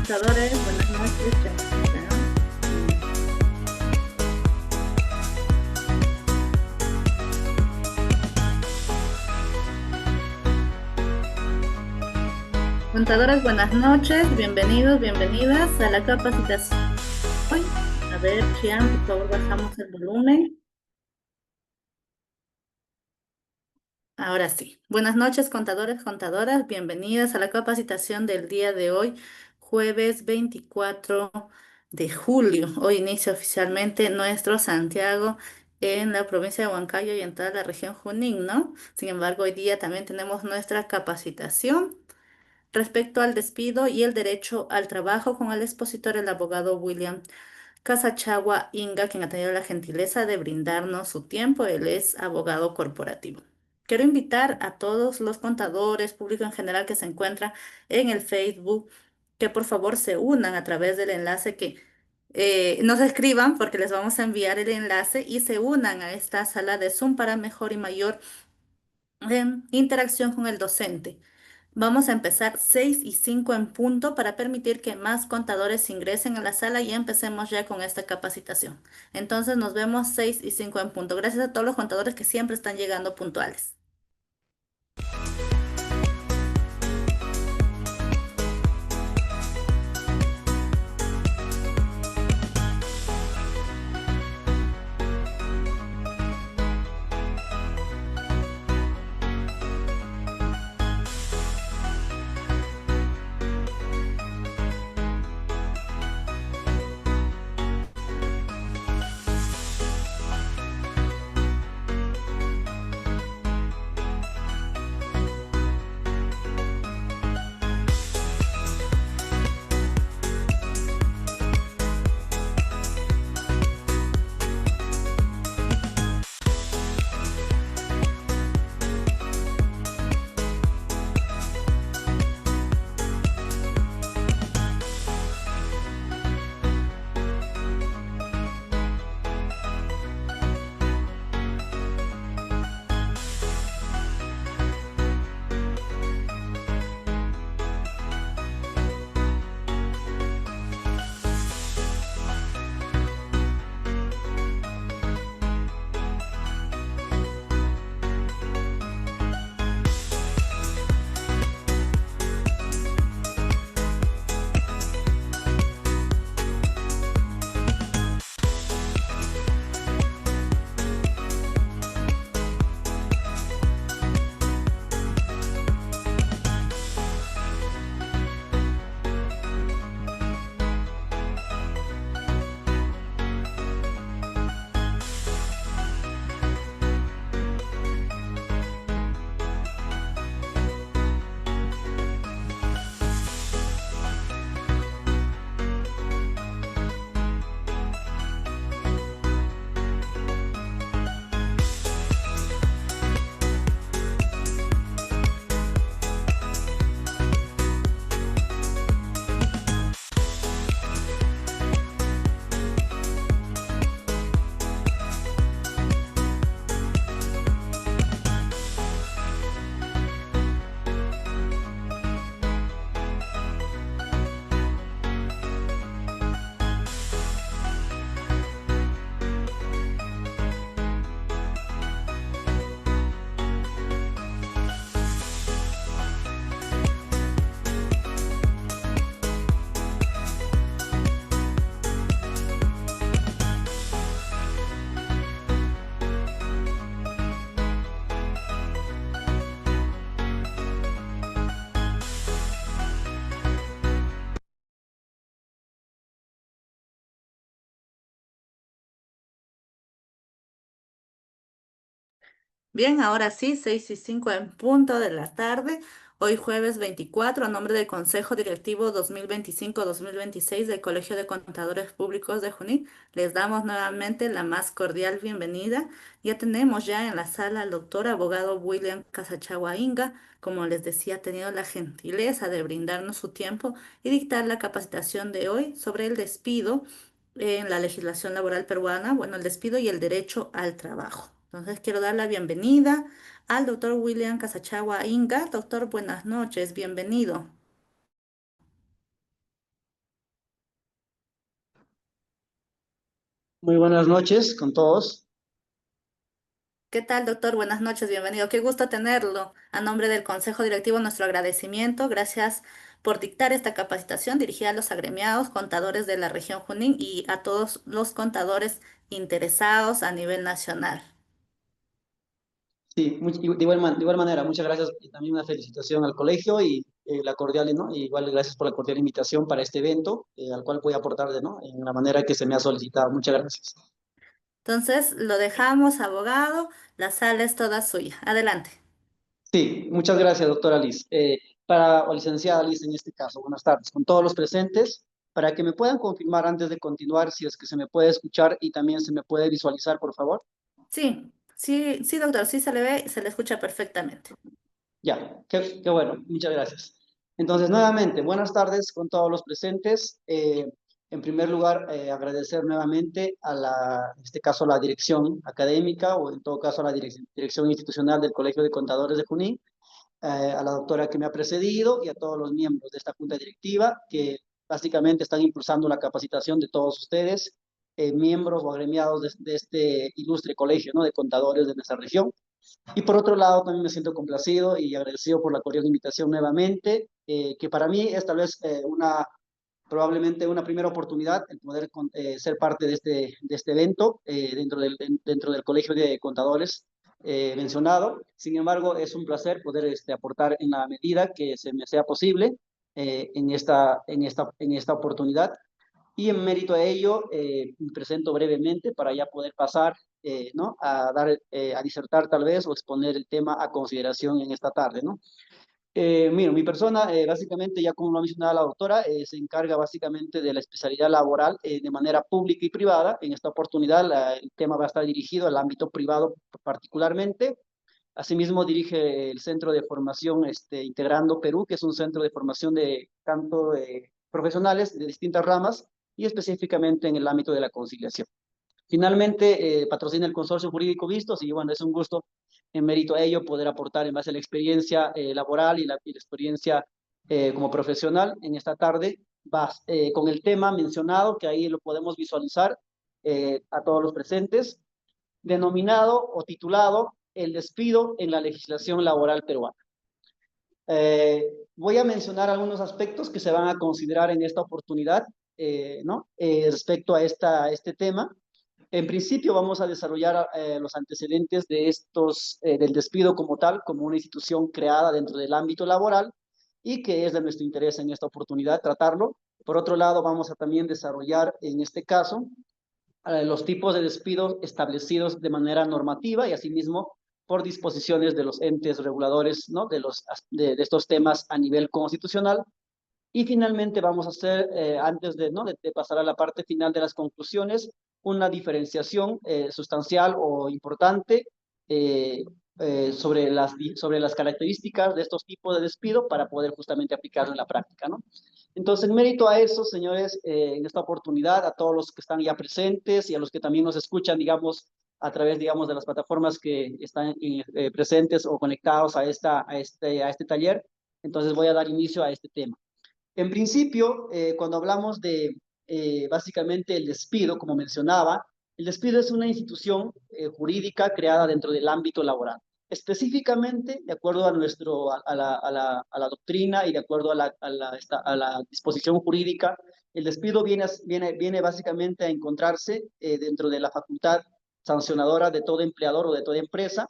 contadores, buenas noches, bienvenida. Contadores, buenas noches, bienvenidos, bienvenidas a la capacitación. A ver, Chian, por favor, bajamos el volumen. Ahora sí. Buenas noches, contadores, contadoras, bienvenidas a la capacitación del día de hoy, jueves 24 de julio. Hoy inicia oficialmente nuestro Santiago en la provincia de Huancayo y en toda la región Junín, ¿no? Sin embargo, hoy día también tenemos nuestra capacitación respecto al despido y el derecho al trabajo con el expositor, el abogado William Casachagua Inga, quien ha tenido la gentileza de brindarnos su tiempo. Él es abogado corporativo. Quiero invitar a todos los contadores, público en general que se encuentra en el Facebook, que por favor se unan a través del enlace que nos escriban, porque les vamos a enviar el enlace y se unan a esta sala de Zoom para mejor y mayor interacción con el docente. Vamos a empezar 6 y 5 en punto para permitir que más contadores ingresen a la sala y empecemos ya con esta capacitación. Entonces nos vemos 6 y 5 en punto. Gracias a todos los contadores que siempre están llegando puntuales. Bien, ahora sí, 6 y 5 en punto de la tarde. Hoy jueves 24, a nombre del Consejo Directivo 2025-2026 del Colegio de Contadores Públicos de Junín, les damos nuevamente la más cordial bienvenida. Ya tenemos ya en la sala al doctor abogado William Casachagua Inga. Como les decía, ha tenido la gentileza de brindarnos su tiempo y dictar la capacitación de hoy sobre el despido en la legislación laboral peruana, bueno, el despido y el derecho al trabajo. Entonces, quiero dar la bienvenida al doctor William Casachagua Inga. Doctor, buenas noches, bienvenido. Muy buenas noches con todos. ¿Qué tal, doctor? Buenas noches, bienvenido. Qué gusto tenerlo. A nombre del Consejo Directivo, nuestro agradecimiento. Gracias por dictar esta capacitación dirigida a los agremiados, contadores de la región Junín y a todos los contadores interesados a nivel nacional. Sí, de igual manera, muchas gracias y también una felicitación al colegio y la cordial, ¿no? Y igual gracias por la cordial invitación para este evento, al cual voy a aportar, ¿no? En la manera que se me ha solicitado. Muchas gracias. Entonces, lo dejamos, abogado. La sala es toda suya. Adelante. Sí, muchas gracias, doctora Liz. O licenciada Liz en este caso, buenas tardes con todos los presentes. Para que me puedan confirmar antes de continuar si es que se me puede escuchar y también se me puede visualizar, por favor. Sí, sí, sí, doctor, sí se le ve, se le escucha perfectamente. Ya, qué bueno, muchas gracias. Entonces, nuevamente, buenas tardes con todos los presentes. En primer lugar, agradecer nuevamente en este caso, a la dirección académica o en todo caso a la dirección institucional del Colegio de Contadores de Junín, a la doctora que me ha precedido y a todos los miembros de esta junta directiva que básicamente están impulsando la capacitación de todos ustedes, miembros o agremiados de este ilustre colegio, ¿no? De contadores de nuestra región. Y por otro lado, también me siento complacido y agradecido por la cordial invitación nuevamente, que para mí es tal vez probablemente una primera oportunidad el poder ser parte de este evento dentro del Colegio de Contadores mencionado. Sin embargo, es un placer poder aportar en la medida que se me sea posible en esta oportunidad. Y en mérito a ello, me presento brevemente para ya poder pasar, ¿no? A disertar tal vez o exponer el tema a consideración en esta tarde, ¿no? Mira, mi persona, básicamente, ya como lo ha mencionado la doctora, se encarga básicamente de la especialidad laboral de manera pública y privada. En esta oportunidad, el tema va a estar dirigido al ámbito privado particularmente. Asimismo, dirige el Centro de Formación Integrando Perú, que es un centro de formación de tanto de profesionales de distintas ramas y específicamente en el ámbito de la conciliación. Finalmente, patrocina el Consorcio Jurídico Vistos y bueno, es un gusto en mérito a ello poder aportar en base a la experiencia laboral y la experiencia como profesional en esta tarde con el tema mencionado, que ahí lo podemos visualizar a todos los presentes, denominado o titulado El despido en la legislación laboral peruana. Eh, Voy a mencionar algunos aspectos que se van a considerar en esta oportunidad, ¿no? Respecto a este tema. En principio vamos a desarrollar los antecedentes del despido como tal, como una institución creada dentro del ámbito laboral y que es de nuestro interés en esta oportunidad tratarlo. Por otro lado, vamos a también desarrollar en este caso los tipos de despido establecidos de manera normativa y asimismo por disposiciones de los entes reguladores, ¿no? De estos temas a nivel constitucional. Y finalmente vamos a hacer, antes ¿no? De pasar a la parte final de las conclusiones, una diferenciación sustancial o importante eh, sobre las características de estos tipos de despido para poder justamente aplicarlo en la práctica, ¿no? Entonces, en mérito a eso, señores, en esta oportunidad, a todos los que están ya presentes y a los que también nos escuchan, digamos, a través, digamos, de las plataformas que están presentes o conectados a este taller, entonces voy a dar inicio a este tema. En principio, cuando hablamos de básicamente el despido, como mencionaba, el despido es una institución jurídica creada dentro del ámbito laboral. Específicamente, de acuerdo a, a la doctrina y de acuerdo a la disposición jurídica, el despido viene básicamente a encontrarse dentro de la facultad sancionadora de todo empleador o de toda empresa,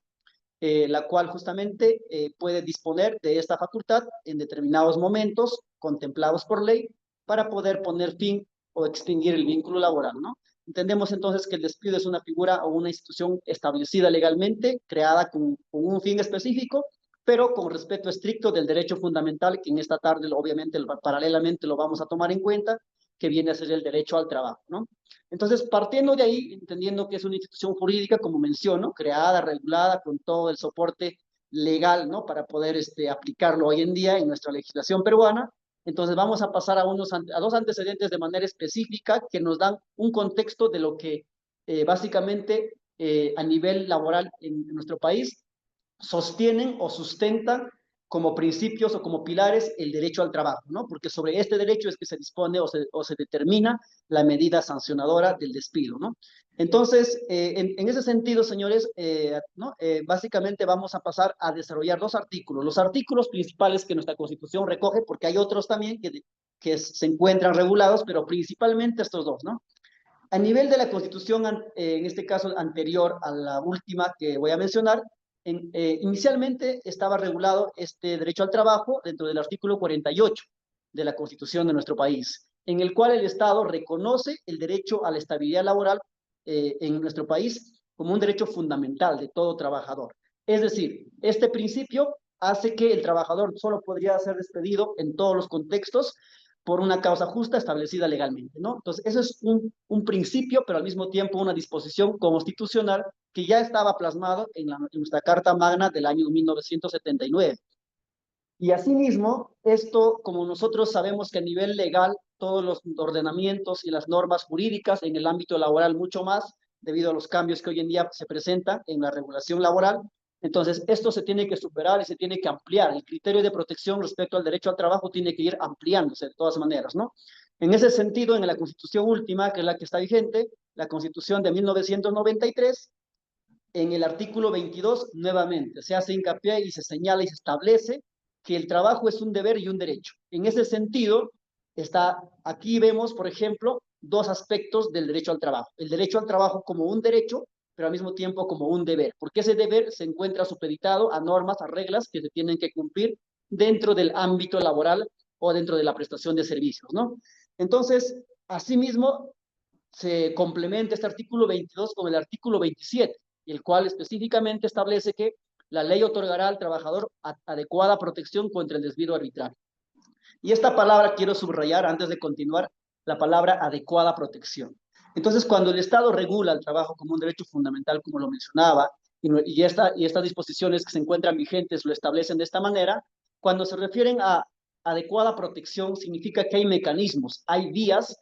la cual justamente puede disponer de esta facultad en determinados momentos contemplados por ley para poder poner fin o extinguir el vínculo laboral, ¿no? Entendemos entonces que el despido es una figura o una institución establecida legalmente, creada con un fin específico, pero con respeto estricto del derecho fundamental, que en esta tarde obviamente paralelamente lo vamos a tomar en cuenta, que viene a ser el derecho al trabajo, ¿no? Entonces, partiendo de ahí, entendiendo que es una institución jurídica, como menciono, creada, regulada, con todo el soporte legal, ¿no? Para poder aplicarlo hoy en día en nuestra legislación peruana, entonces vamos a pasar a dos antecedentes de manera específica que nos dan un contexto de lo que básicamente a nivel laboral en nuestro país sostienen o sustentan como principios o como pilares el derecho al trabajo, ¿no? Porque sobre este derecho es que se dispone o se determina la medida sancionadora del despido, ¿no? Entonces, en ese sentido, señores, ¿no? Básicamente vamos a pasar a desarrollar dos artículos, los artículos principales que nuestra Constitución recoge, porque hay otros también que se encuentran regulados, pero principalmente estos dos, ¿no? A nivel de la Constitución, en este caso anterior a la última que voy a mencionar, inicialmente estaba regulado este derecho al trabajo dentro del artículo 48 de la Constitución de nuestro país, en el cual el Estado reconoce el derecho a la estabilidad laboral en nuestro país como un derecho fundamental de todo trabajador. Es decir, este principio hace que el trabajador solo podría ser despedido en todos los contextos por una causa justa establecida legalmente, ¿no? Entonces, eso es un principio, pero al mismo tiempo una disposición constitucional que ya estaba plasmado en nuestra Carta Magna del año 1979. Y asimismo, esto, como nosotros sabemos que a nivel legal, todos los ordenamientos y las normas jurídicas en el ámbito laboral mucho más, debido a los cambios que hoy en día se presentan en la regulación laboral, entonces esto se tiene que superar y se tiene que ampliar. El criterio de protección respecto al derecho al trabajo tiene que ir ampliándose de todas maneras, ¿no? En ese sentido, en la Constitución última, que es la que está vigente, la Constitución de 1993, en el artículo 22, nuevamente, se hace hincapié y se señala y se establece que el trabajo es un deber y un derecho. En ese sentido, aquí vemos, por ejemplo, dos aspectos del derecho al trabajo. El derecho al trabajo como un derecho, pero al mismo tiempo como un deber, porque ese deber se encuentra supeditado a normas, a reglas que se tienen que cumplir dentro del ámbito laboral o dentro de la prestación de servicios, ¿no? Entonces, asimismo, se complementa este artículo 22 con el artículo 27, el cual específicamente establece que la ley otorgará al trabajador adecuada protección contra el despido arbitrario. Y esta palabra quiero subrayar antes de continuar, la palabra adecuada protección. Entonces, cuando el Estado regula el trabajo como un derecho fundamental, como lo mencionaba, y estas disposiciones que se encuentran vigentes lo establecen de esta manera, cuando se refieren a adecuada protección, significa que hay mecanismos, hay vías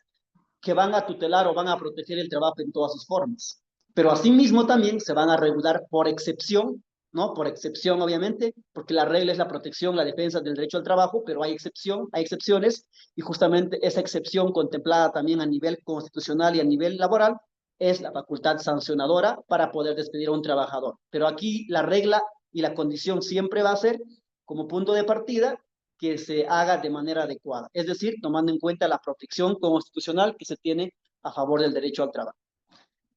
que van a tutelar o van a proteger el trabajo en todas sus formas. Pero asimismo también se van a regular por excepción, ¿no? Por excepción, obviamente, porque la regla es la protección, la defensa del derecho al trabajo, pero hay excepciones, y justamente esa excepción contemplada también a nivel constitucional y a nivel laboral es la facultad sancionadora para poder despedir a un trabajador. Pero aquí la regla y la condición siempre va a ser como punto de partida que se haga de manera adecuada, es decir, tomando en cuenta la protección constitucional que se tiene a favor del derecho al trabajo.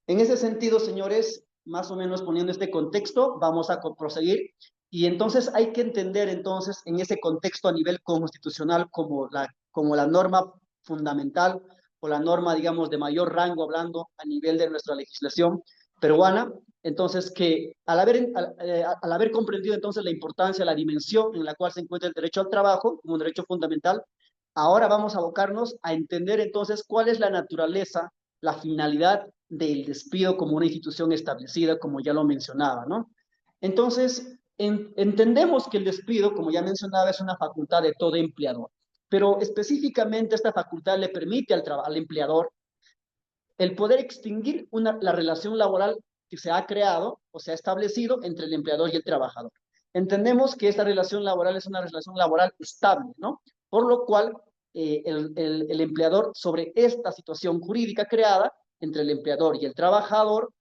En ese sentido, señores, más o menos poniendo este contexto, vamos a proseguir y entonces hay que entender entonces en ese contexto a nivel constitucional como la norma fundamental o la norma, digamos, de mayor rango hablando a nivel de nuestra legislación peruana. Entonces, que al haber comprendido entonces la importancia, la dimensión en la cual se encuentra el derecho al trabajo como un derecho fundamental, ahora vamos a abocarnos a entender entonces cuál es la naturaleza, la finalidad del despido como una institución establecida, como ya lo mencionaba, ¿no? Entonces, entendemos que el despido, como ya mencionaba, es una facultad de todo empleador, pero específicamente esta facultad le permite al empleador el poder extinguir la relación laboral que se ha creado o se ha establecido entre el empleador y el trabajador. Entendemos que esta relación laboral es una relación laboral estable, ¿no? Por lo cual, el empleador sobre esta situación jurídica creada entre el empleador y el trabajador,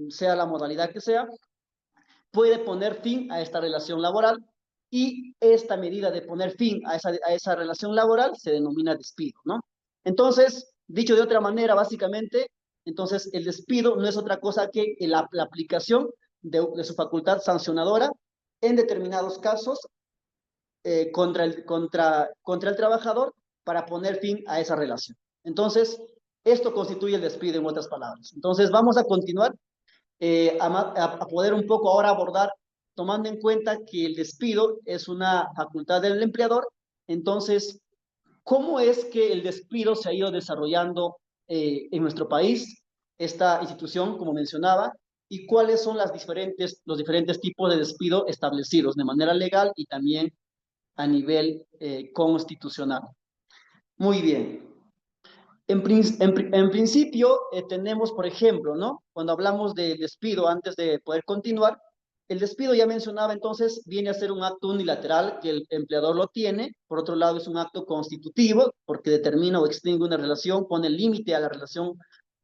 sea la modalidad que sea, puede poner fin a esta relación laboral y esta medida de poner fin a esa relación laboral se denomina despido, ¿no? Entonces, dicho de otra manera, básicamente, entonces el despido no es otra cosa que la aplicación de su facultad sancionadora en determinados casos contra el trabajador para poner fin a esa relación. Entonces, esto constituye el despido en otras palabras. Entonces, vamos a continuar a poder un poco ahora abordar, tomando en cuenta que el despido es una facultad del empleador. Entonces, ¿cómo es que el despido se ha ido desarrollando en nuestro país, esta institución, como mencionaba, y cuáles son los diferentes tipos de despido establecidos de manera legal y también a nivel constitucional? Muy bien. En principio, tenemos, por ejemplo, ¿no? Cuando hablamos de despido, antes de poder continuar, El despido, ya mencionaba entonces, viene a ser un acto unilateral que el empleador lo tiene. Por otro lado, es un acto constitutivo porque determina o extingue una relación, pone límite a la relación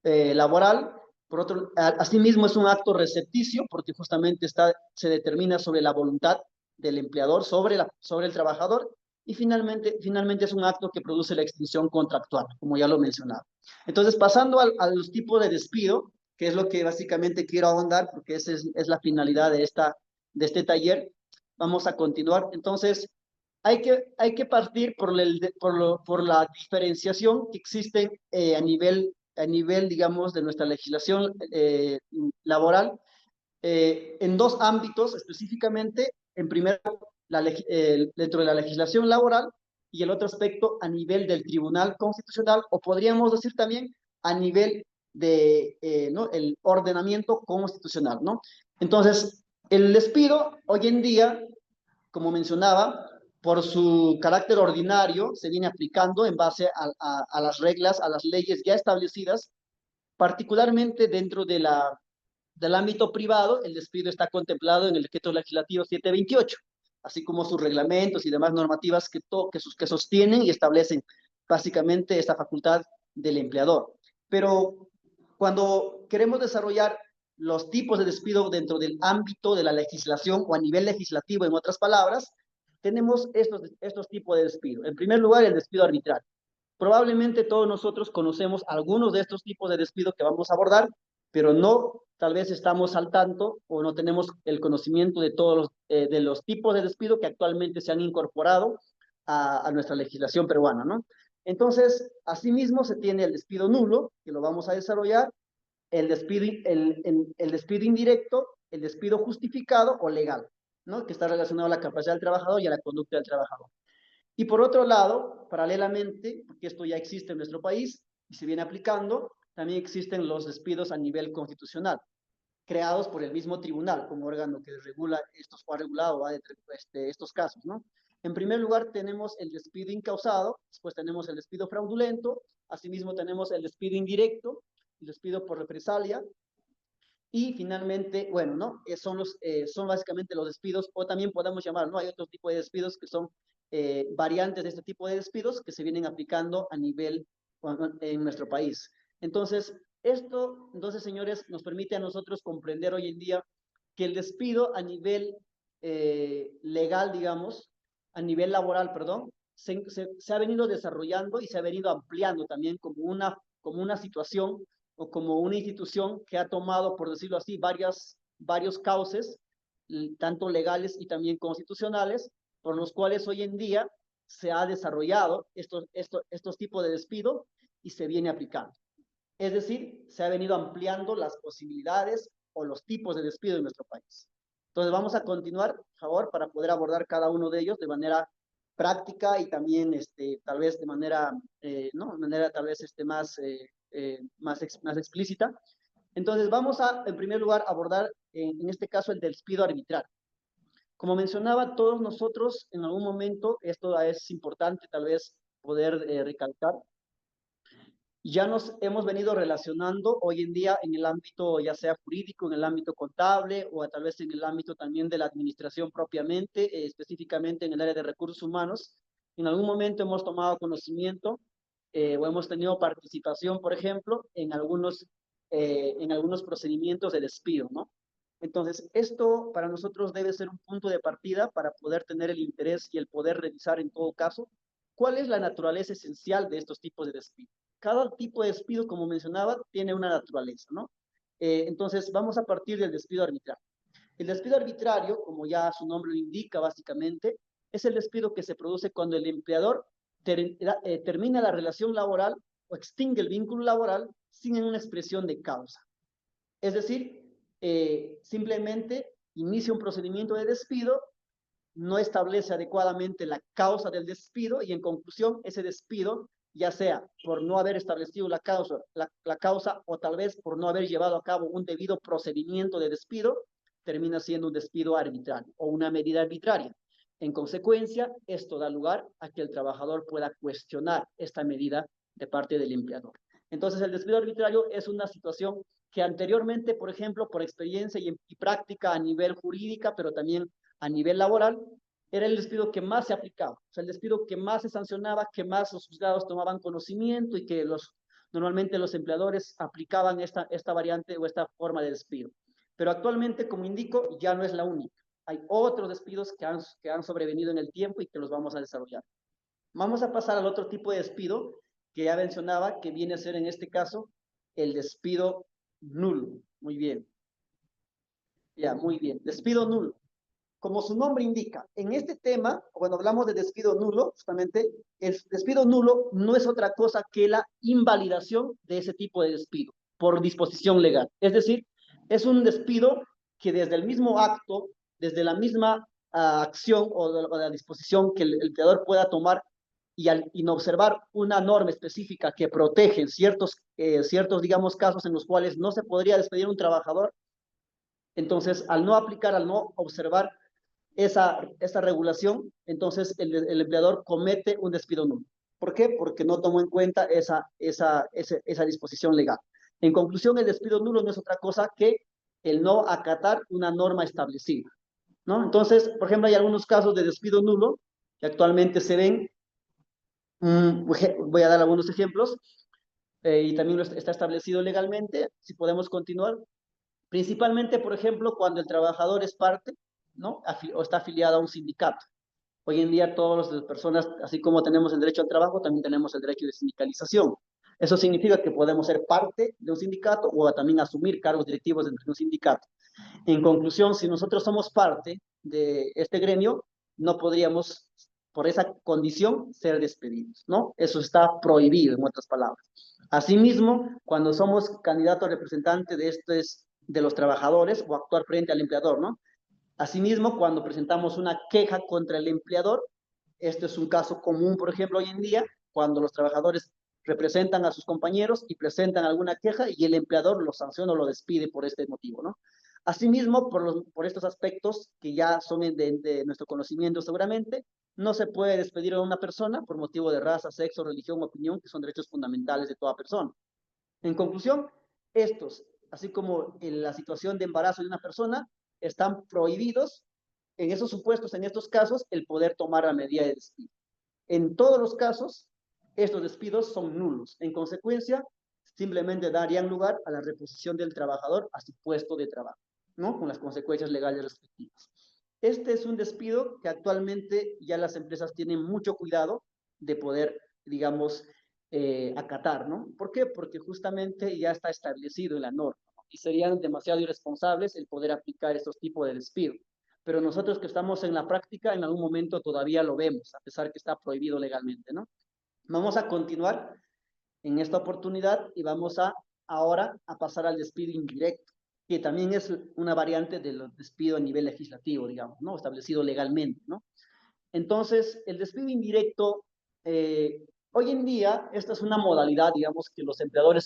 laboral. Por otro, asimismo, es un acto recepticio porque justamente se determina sobre la voluntad del empleador, sobre el trabajador. Y finalmente es un acto que produce la extinción contractual, como ya lo mencionaba. Entonces, pasando a los tipos de despido, que es lo que básicamente quiero ahondar, porque esa es la finalidad de este taller. Vamos a continuar. Entonces, hay que partir por la diferenciación que existe a nivel, digamos, de nuestra legislación laboral en dos ámbitos específicamente. En primer, dentro de la legislación laboral y el otro aspecto a nivel del Tribunal Constitucional, o podríamos decir también a nivel ¿no? el ordenamiento constitucional, ¿no? Entonces, el despido hoy en día, como mencionaba, por su carácter ordinario, se viene aplicando en base a las reglas, a las leyes ya establecidas, particularmente dentro del ámbito privado. El despido está contemplado en el Decreto Legislativo 728, así como sus reglamentos y demás normativas que sostienen y establecen básicamente esta facultad del empleador. Pero cuando queremos desarrollar los tipos de despido dentro del ámbito de la legislación o a nivel legislativo, en otras palabras, tenemos estos tipos de despido. En primer lugar, el despido arbitral. Probablemente todos nosotros conocemos algunos de estos tipos de despido que vamos a abordar, pero no, tal vez estamos al tanto o no tenemos el conocimiento de todos de los tipos de despido que actualmente se han incorporado a nuestra legislación peruana, ¿no? Entonces, asimismo se tiene el despido nulo, que lo vamos a desarrollar, el despido indirecto, el despido justificado o legal, ¿no? Que está relacionado a la capacidad del trabajador y a la conducta del trabajador. Y por otro lado, paralelamente, porque esto ya existe en nuestro país y se viene aplicando, también existen los despidos a nivel constitucional, creados por el mismo tribunal como órgano que regula estos, o ha regulado estos casos, ¿no? En primer lugar tenemos el despido incausado, después tenemos el despido fraudulento, asimismo tenemos el despido indirecto, el despido por represalia, y finalmente, bueno, ¿no? Son básicamente los despidos, o también podemos llamar, ¿no? Hay otro tipo de despidos que son variantes de este tipo de despidos que se vienen aplicando a nivel en nuestro país. Entonces, señores, nos permite a nosotros comprender hoy en día que el despido a nivel legal, digamos, a nivel laboral, perdón, se ha venido desarrollando y se ha venido ampliando también como una situación o como una institución que ha tomado, por decirlo así, varios cauces, tanto legales y también constitucionales, por los cuales hoy en día se ha desarrollado estos tipos de despido y se viene aplicando. Es decir, se ha venido ampliando las posibilidades o los tipos de despido en nuestro país. Entonces vamos a continuar, por favor, para poder abordar cada uno de ellos de manera práctica y también tal vez de manera, ¿no? De manera tal vez más explícita. Entonces vamos a, en primer lugar, abordar en este caso el despido arbitral. Como mencionaba, todos nosotros en algún momento, esto es importante tal vez poder recalcar, ya nos hemos venido relacionando hoy en día en el ámbito ya sea jurídico, en el ámbito contable o tal vez en el ámbito también de la administración propiamente, específicamente en el área de recursos humanos. En algún momento hemos tomado conocimiento o hemos tenido participación, por ejemplo, en algunos procedimientos de despido, ¿no? Entonces, esto para nosotros debe ser un punto de partida para poder tener el interés y el poder revisar en todo caso cuál es la naturaleza esencial de estos tipos de despido. Cada tipo de despido, como mencionaba, tiene una naturaleza, ¿no? Entonces, vamos a partir del despido arbitrario. El despido arbitrario, como ya su nombre lo indica básicamente, es el despido que se produce cuando el empleador termina la relación laboral o extingue el vínculo laboral sin una expresión de causa. Es decir, simplemente inicia un procedimiento de despido, no establece adecuadamente la causa del despido y en conclusión ese despido, ya sea por no haber establecido la causa o tal vez por no haber llevado a cabo un debido procedimiento de despido, termina siendo un despido arbitrario o una medida arbitraria. En consecuencia, esto da lugar a que el trabajador pueda cuestionar esta medida de parte del empleador. Entonces, el despido arbitrario es una situación que anteriormente, por ejemplo, por experiencia y práctica a nivel jurídica, pero también a nivel laboral, era el despido que más se aplicaba, o sea, el despido que más se sancionaba, que más los juzgados tomaban conocimiento y que normalmente los empleadores aplicaban esta variante o esta forma de despido. Pero actualmente, como indico, ya no es la única. Hay otros despidos que han sobrevenido en el tiempo y que los vamos a desarrollar. Vamos a pasar al otro tipo de despido que ya mencionaba, que viene a ser en este caso el despido nulo. Muy bien, ya, muy bien. Despido nulo. Como su nombre indica, en este tema, cuando hablamos de despido nulo, justamente, el despido nulo no es otra cosa que la invalidación de ese tipo de despido por disposición legal. Es decir, es un despido que desde el mismo acto, desde la misma acción o de la disposición que el empleador pueda tomar y al inobservar una norma específica que protege ciertos, digamos, casos en los cuales no se podría despedir a un trabajador, entonces, al no aplicar, al no observar esa regulación, entonces el empleador comete un despido nulo. ¿Por qué? Porque no tomó en cuenta esa disposición legal. En conclusión, el despido nulo no es otra cosa que el no acatar una norma establecida, ¿no? Entonces, por ejemplo, hay algunos casos de despido nulo que actualmente se ven. Voy a dar algunos ejemplos y también está establecido legalmente. Si podemos continuar. Principalmente, por ejemplo, cuando el trabajador es parte, ¿no? O está afiliado a un sindicato. Hoy en día todas las personas, así como tenemos el derecho al trabajo, también tenemos el derecho de sindicalización. Eso significa que podemos ser parte de un sindicato o también asumir cargos directivos dentro de un sindicato. En conclusión, si nosotros somos parte de este gremio, no podríamos, por esa condición, ser despedidos, ¿no? Eso está prohibido, en otras palabras. Asimismo, cuando somos candidatos representantes de los trabajadores o actuar frente al empleador, ¿no? Asimismo, cuando presentamos una queja contra el empleador, este es un caso común, por ejemplo, hoy en día, cuando los trabajadores representan a sus compañeros y presentan alguna queja y el empleador lo sanciona o lo despide por este motivo, ¿no? Asimismo, por estos aspectos que ya son de nuestro conocimiento seguramente, no se puede despedir a una persona por motivo de raza, sexo, religión o opinión, que son derechos fundamentales de toda persona. En conclusión, estos, así como en la situación de embarazo de una persona, están prohibidos en esos supuestos, en estos casos, el poder tomar la medida de despido. En todos los casos, estos despidos son nulos. En consecuencia, simplemente darían lugar a la reposición del trabajador a su puesto de trabajo, ¿no? Con las consecuencias legales respectivas. Este es un despido que actualmente ya las empresas tienen mucho cuidado de poder, digamos, acatar, ¿no? ¿Por qué? Porque justamente ya está establecido en la norma, ¿no? Y serían demasiado irresponsables el poder aplicar estos tipos de despido. Pero nosotros que estamos en la práctica, en algún momento todavía lo vemos, a pesar que está prohibido legalmente, ¿no? Vamos a continuar en esta oportunidad y vamos ahora a pasar al despido indirecto, que también es una variante del despido a nivel legislativo, digamos, ¿no? Establecido legalmente, ¿no? Entonces, el despido indirecto, hoy en día, esta es una modalidad, digamos, que los empleadores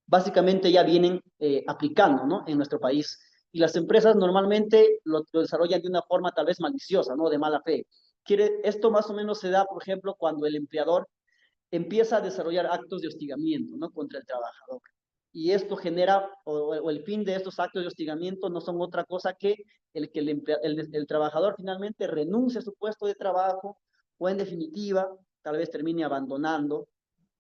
básicamente ya vienen aplicando, ¿no? En nuestro país. Y las empresas normalmente lo desarrollan de una forma tal vez maliciosa, ¿no? De mala fe. Esto más o menos se da, por ejemplo, cuando el empleador empieza a desarrollar actos de hostigamiento, ¿no? Contra el trabajador. Y esto genera, o el fin de estos actos de hostigamiento no son otra cosa que el trabajador finalmente renuncie a su puesto de trabajo o en definitiva tal vez termine abandonando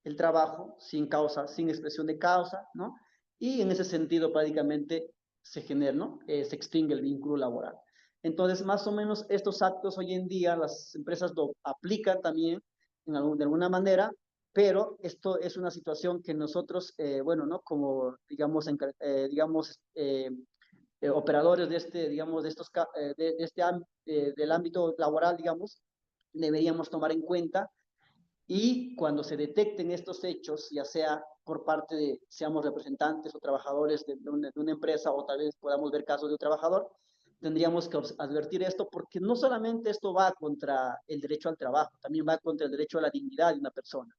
el trabajo sin causa, sin expresión de causa, ¿no? Y en ese sentido prácticamente se genera, ¿no? Se extingue el vínculo laboral. Entonces, más o menos estos actos hoy en día las empresas lo aplican también de alguna manera, pero esto es una situación que nosotros, bueno, ¿no? Como, digamos, operadores de digamos, del ámbito laboral, digamos, deberíamos tomar en cuenta y cuando se detecten estos hechos, ya sea por parte de, seamos representantes o trabajadores de una empresa o tal vez podamos ver casos de un trabajador, tendríamos que advertir esto porque no solamente esto va contra el derecho al trabajo, también va contra el derecho a la dignidad de una persona,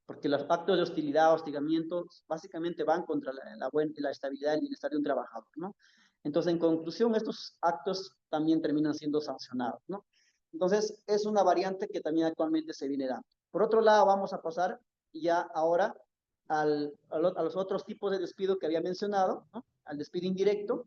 porque los actos de hostilidad, hostigamiento, básicamente van contra la estabilidad y el bienestar de un trabajador, ¿no? Entonces, en conclusión, estos actos también terminan siendo sancionados, ¿no? Entonces, es una variante que también actualmente se viene dando. Por otro lado, vamos a pasar ya ahora a los otros tipos de despido que había mencionado, ¿no? Al despido indirecto,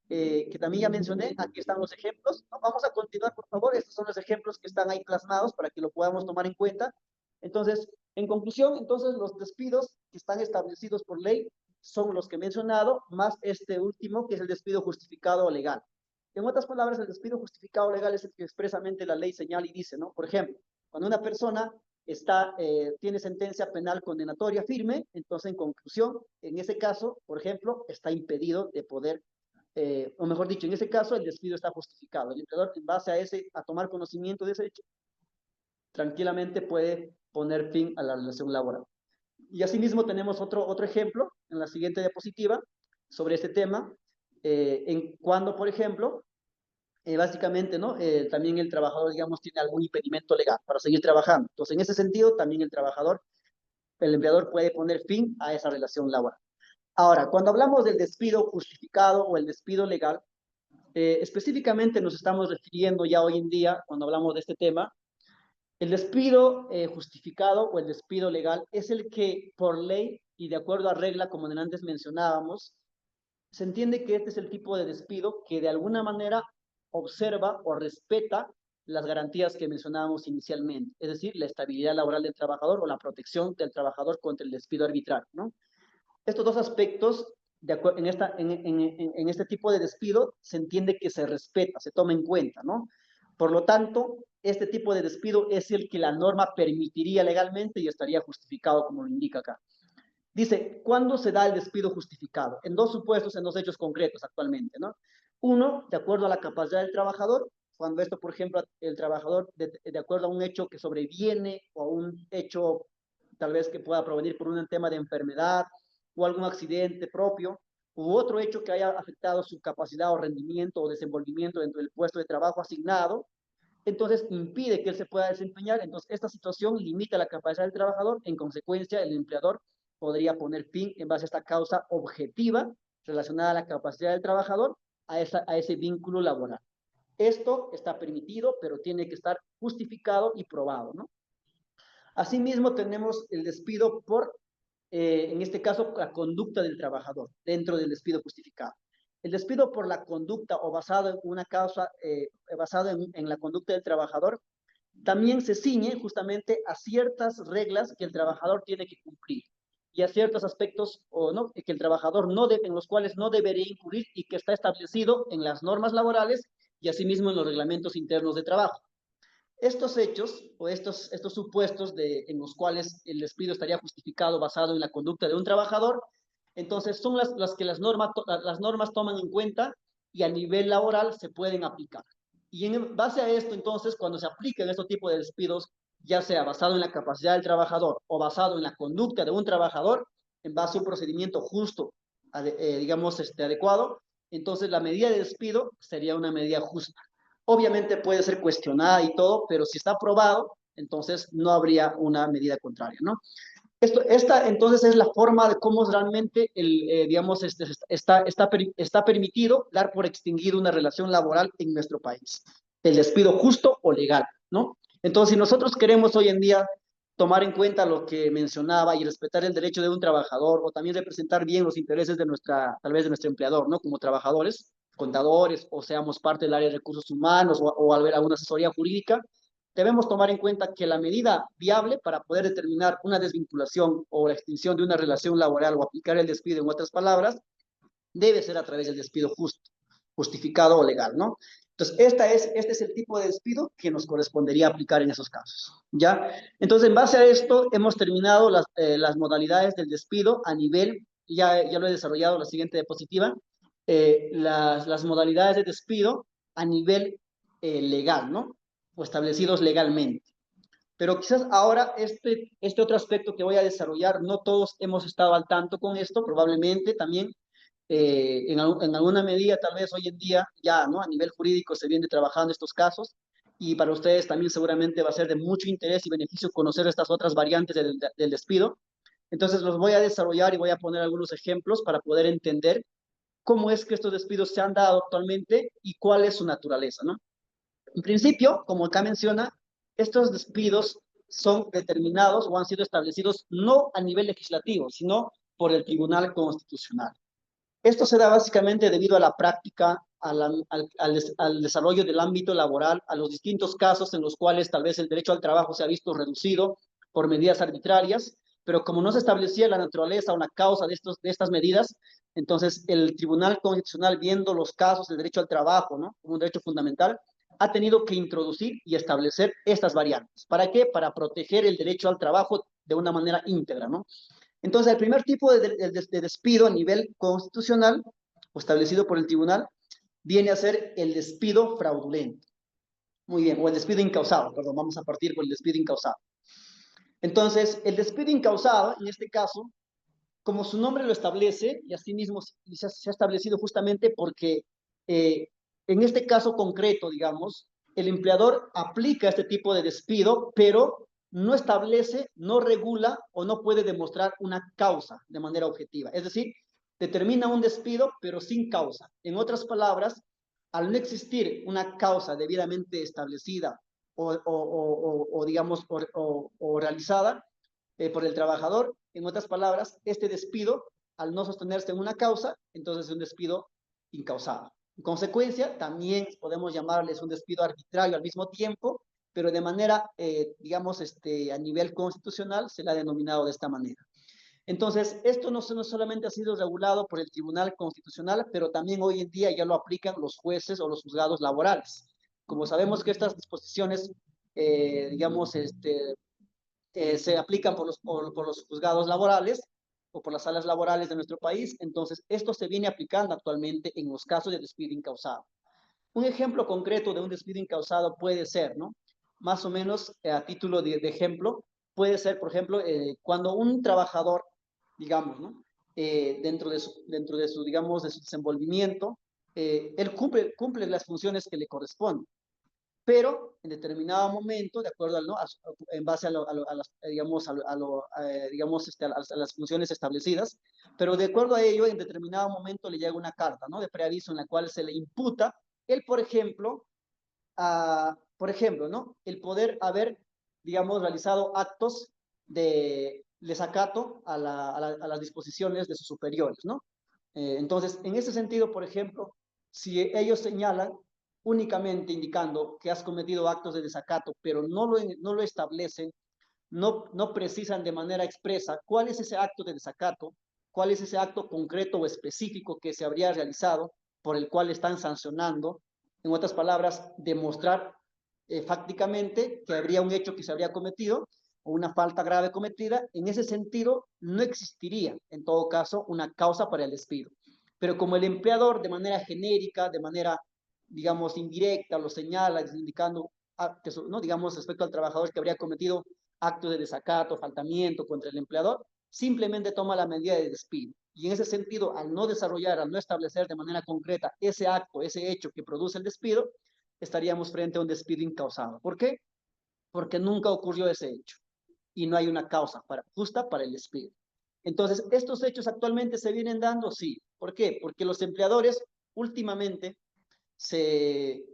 que también ya mencioné. Aquí están los ejemplos, ¿no? Vamos a continuar, por favor. Estos son los ejemplos que están ahí plasmados para que lo podamos tomar en cuenta. Entonces, en conclusión, entonces los despidos que están establecidos por ley son los que he mencionado, más este último, que es el despido justificado o legal. En otras palabras, el despido justificado legal es el que expresamente la ley señala y dice, ¿no? Por ejemplo, cuando una persona tiene sentencia penal condenatoria firme, entonces en conclusión, en ese caso, por ejemplo, está impedido de poder, o mejor dicho, en ese caso el despido está justificado. El empleador, en base a tomar conocimiento de ese hecho, tranquilamente puede poner fin a la relación laboral. Y asimismo tenemos otro ejemplo en la siguiente diapositiva sobre este tema, en cuando, por ejemplo, básicamente, ¿no? También el trabajador, digamos, tiene algún impedimento legal para seguir trabajando. Entonces, en ese sentido, también el empleador puede poner fin a esa relación laboral. Ahora, cuando hablamos del despido justificado o el despido legal, específicamente nos estamos refiriendo ya hoy en día, cuando hablamos de este tema, el despido justificado o el despido legal es el que por ley y de acuerdo a regla, como antes mencionábamos, se entiende que este es el tipo de despido que de alguna manera observa o respeta las garantías que mencionábamos inicialmente, es decir, la estabilidad laboral del trabajador o la protección del trabajador contra el despido arbitrario, ¿no? Estos dos aspectos, en este tipo de despido, se entiende que se respeta, se toma en cuenta, ¿no? Por lo tanto, este tipo de despido es el que la norma permitiría legalmente y estaría justificado como lo indica acá. Dice, ¿cuándo se da el despido justificado? En dos supuestos, en dos hechos concretos actualmente, ¿no? Uno, de acuerdo a la capacidad del trabajador, cuando esto, por ejemplo, el trabajador, de acuerdo a un hecho que sobreviene o a un hecho tal vez que pueda provenir por un tema de enfermedad o algún accidente propio, u otro hecho que haya afectado su capacidad o rendimiento o desenvolvimiento dentro del puesto de trabajo asignado, entonces impide que él se pueda desempeñar. Entonces, esta situación limita la capacidad del trabajador. En consecuencia, el empleador podría poner fin en base a esta causa objetiva relacionada a la capacidad del trabajador a ese vínculo laboral. Esto está permitido, pero tiene que estar justificado y probado, ¿no? Asimismo, tenemos el despido por, en este caso, la conducta del trabajador dentro del despido justificado. El despido por la conducta o basado en una causa, basado en la conducta del trabajador, también se ciñe justamente a ciertas reglas que el trabajador tiene que cumplir y a ciertos aspectos o no, que el trabajador no debe, en los cuales no debería incurrir y que está establecido en las normas laborales y asimismo en los reglamentos internos de trabajo. Estos hechos o estos supuestos en los cuales el despido estaría justificado basado en la conducta de un trabajador, entonces son las que las normas toman en cuenta y a nivel laboral se pueden aplicar. Y en base a esto, entonces, cuando se aplican estos tipos de despidos, ya sea basado en la capacidad del trabajador o basado en la conducta de un trabajador, en base a un procedimiento justo, digamos, adecuado, entonces la medida de despido sería una medida justa. Obviamente puede ser cuestionada y todo, pero si está aprobado, entonces no habría una medida contraria, ¿no? Esta entonces es la forma de cómo realmente, digamos, está permitido dar por extinguido una relación laboral en nuestro país. El despido justo o legal, ¿no? Entonces, si nosotros queremos hoy en día tomar en cuenta lo que mencionaba y respetar el derecho de un trabajador o también representar bien los intereses de tal vez de nuestro empleador, ¿no? Como trabajadores, contadores o seamos parte del área de recursos humanos o al ver alguna asesoría jurídica, debemos tomar en cuenta que la medida viable para poder determinar una desvinculación o la extinción de una relación laboral o aplicar el despido, en otras palabras, debe ser a través del despido justo, justificado o legal, ¿no? Entonces, este es el tipo de despido que nos correspondería aplicar en esos casos, ¿ya? Entonces, en base a esto, hemos terminado las modalidades del despido a nivel, ya lo he desarrollado, la siguiente diapositiva, las modalidades de despido a nivel legal, ¿no? O establecidos legalmente. Pero quizás ahora este otro aspecto que voy a desarrollar, no todos hemos estado al tanto con esto, probablemente también en alguna medida, tal vez hoy en día, ya, ¿no? A nivel jurídico se viene trabajando estos casos y para ustedes también seguramente va a ser de mucho interés y beneficio conocer estas otras variantes del despido. Entonces los voy a desarrollar y voy a poner algunos ejemplos para poder entender cómo es que estos despidos se han dado actualmente y cuál es su naturaleza, ¿no? En principio, como acá menciona, estos despidos son determinados o han sido establecidos no a nivel legislativo, sino por el Tribunal Constitucional. Esto se da básicamente debido a la práctica, al desarrollo del ámbito laboral, a los distintos casos en los cuales tal vez el derecho al trabajo se ha visto reducido por medidas arbitrarias, pero como no se establecía la naturaleza o la causa de estas medidas, entonces el Tribunal Constitucional, viendo los casos del derecho al trabajo, ¿no?, como un derecho fundamental, ha tenido que introducir y establecer estas variantes. ¿Para qué? Para proteger el derecho al trabajo de una manera íntegra, ¿no? Entonces, el primer tipo de despido a nivel constitucional, o establecido por el tribunal, viene a ser el despido fraudulento. Muy bien, o el despido incausado, perdón, vamos a partir por el despido incausado. Entonces, el despido incausado, en este caso, como su nombre lo establece, y asimismo se ha establecido justamente porque eh, en este caso concreto, digamos, el empleador aplica este tipo de despido, pero no establece, no regula o no puede demostrar una causa de manera objetiva. Es decir, determina un despido, pero sin causa. En otras palabras, al no existir una causa debidamente establecida o digamos, o realizada, por el trabajador. En otras palabras, este despido, al no sostenerse en una causa, entonces es un despido incausado. En consecuencia, también podemos llamarles un despido arbitrario al mismo tiempo, pero de manera, digamos, a nivel constitucional se le ha denominado de esta manera. Entonces, esto no solamente ha sido regulado por el Tribunal Constitucional, pero también hoy en día ya lo aplican los jueces o los juzgados laborales. Como sabemos que estas disposiciones, digamos, se aplican por los juzgados laborales o por las salas laborales de nuestro país. Entonces, esto se viene aplicando actualmente en los casos de despido incausado. Un ejemplo concreto de un despido incausado puede ser, ¿no? Más o menos a título de ejemplo, puede ser, por ejemplo, cuando un trabajador, digamos, ¿no? Dentro de su, digamos, de su desenvolvimiento, él cumple las funciones que le corresponden, pero en determinado momento, de acuerdo al, ¿no?, en base a las, digamos, digamos, a las funciones establecidas, pero de acuerdo a ello, en determinado momento le llega una carta, ¿no?, de preaviso en la cual se le imputa el, por ejemplo, ¿no?, el poder haber, digamos, realizado actos de desacato a las disposiciones de sus superiores, ¿no? Entonces, en ese sentido, por ejemplo, si ellos señalan únicamente indicando que has cometido actos de desacato, pero no lo establecen, no precisan de manera expresa cuál es ese acto de desacato, cuál es ese acto concreto o específico que se habría realizado por el cual están sancionando. En otras palabras, demostrar fácticamente que habría un hecho que se habría cometido o una falta grave cometida. En ese sentido, no existiría, en todo caso, una causa para el despido. Pero como el empleador, de manera genérica, de manera, digamos, indirecta, lo señala, indicando, ¿no?, digamos, respecto al trabajador que habría cometido actos de desacato, faltamiento contra el empleador, simplemente toma la medida de despido. Y en ese sentido, al no desarrollar, al no establecer de manera concreta ese acto, ese hecho que produce el despido, estaríamos frente a un despido incausado. ¿Por qué? Porque nunca ocurrió ese hecho y no hay una causa justa para el despido. Entonces, ¿estos hechos actualmente se vienen dando? Sí. ¿Por qué? Porque los empleadores últimamente se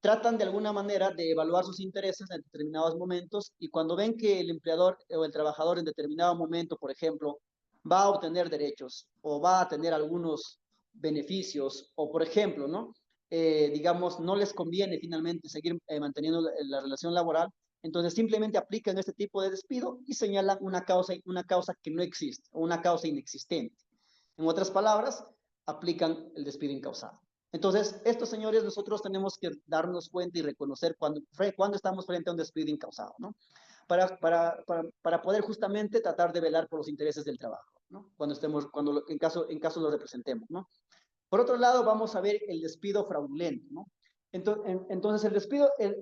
tratan de alguna manera de evaluar sus intereses en determinados momentos, y cuando ven que el empleador o el trabajador en determinado momento, por ejemplo, va a obtener derechos o va a tener algunos beneficios, o por ejemplo, ¿no?, digamos, no les conviene finalmente seguir manteniendo la relación laboral, entonces simplemente aplican este tipo de despido y señalan una causa que no existe o una causa inexistente. En otras palabras, aplican el despido incausado. Entonces, estos señores, nosotros tenemos que darnos cuenta y reconocer cuando estamos frente a un despido incausado, ¿no? Para poder justamente tratar de velar por los intereses del trabajo, ¿no? En caso lo representemos, ¿no? Por otro lado, vamos a ver el despido fraudulento, ¿no? Entonces, el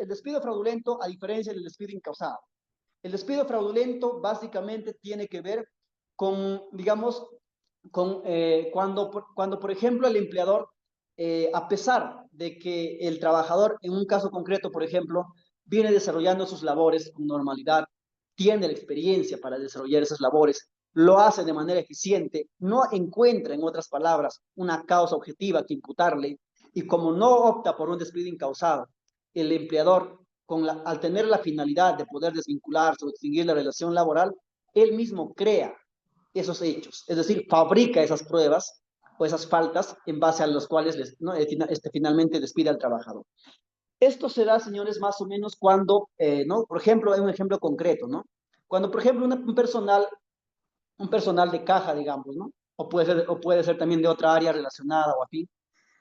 despido fraudulento, a diferencia del despido incausado, el despido fraudulento básicamente tiene que ver con, digamos, cuando, por ejemplo, el empleador, a pesar de que el trabajador, en un caso concreto, por ejemplo, viene desarrollando sus labores con normalidad, tiene la experiencia para desarrollar esas labores, lo hace de manera eficiente, no encuentra, en otras palabras, una causa objetiva que imputarle, y como no opta por un despido incausado, el empleador al tener la finalidad de poder desvincularse o extinguir la relación laboral, él mismo crea esos hechos, es decir, fabrica esas pruebas o esas faltas en base a los cuales ¿no? Finalmente despide al trabajador. Esto se da, señores, más o menos cuando, ¿no? Por ejemplo, hay un ejemplo concreto, ¿no? Cuando, por ejemplo, un personal de caja, digamos, ¿no? O puede ser también de otra área relacionada o afín,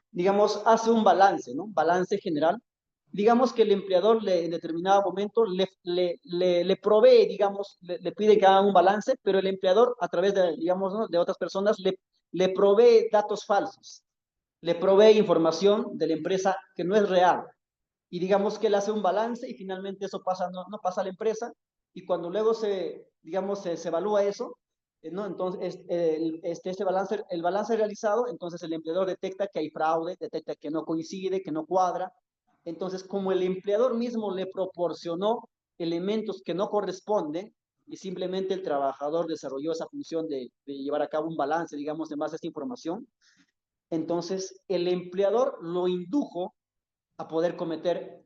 digamos, hace un balance, ¿no? Balance general. Digamos que el empleador en determinado momento le provee, digamos, le pide que haga un balance, pero el empleador, a través de, digamos, ¿no? de otras personas, le provee datos falsos, le provee información de la empresa que no es real. Y digamos que él hace un balance y finalmente eso pasa, no pasa a la empresa. Y cuando luego digamos, se evalúa eso, ¿no? Entonces, el balance realizado, entonces el empleador detecta que hay fraude, detecta que no coincide, que no cuadra. Entonces, como el empleador mismo le proporcionó elementos que no corresponden y simplemente el trabajador desarrolló esa función de llevar a cabo un balance, digamos, en base a esta información, entonces el empleador lo indujo a poder cometer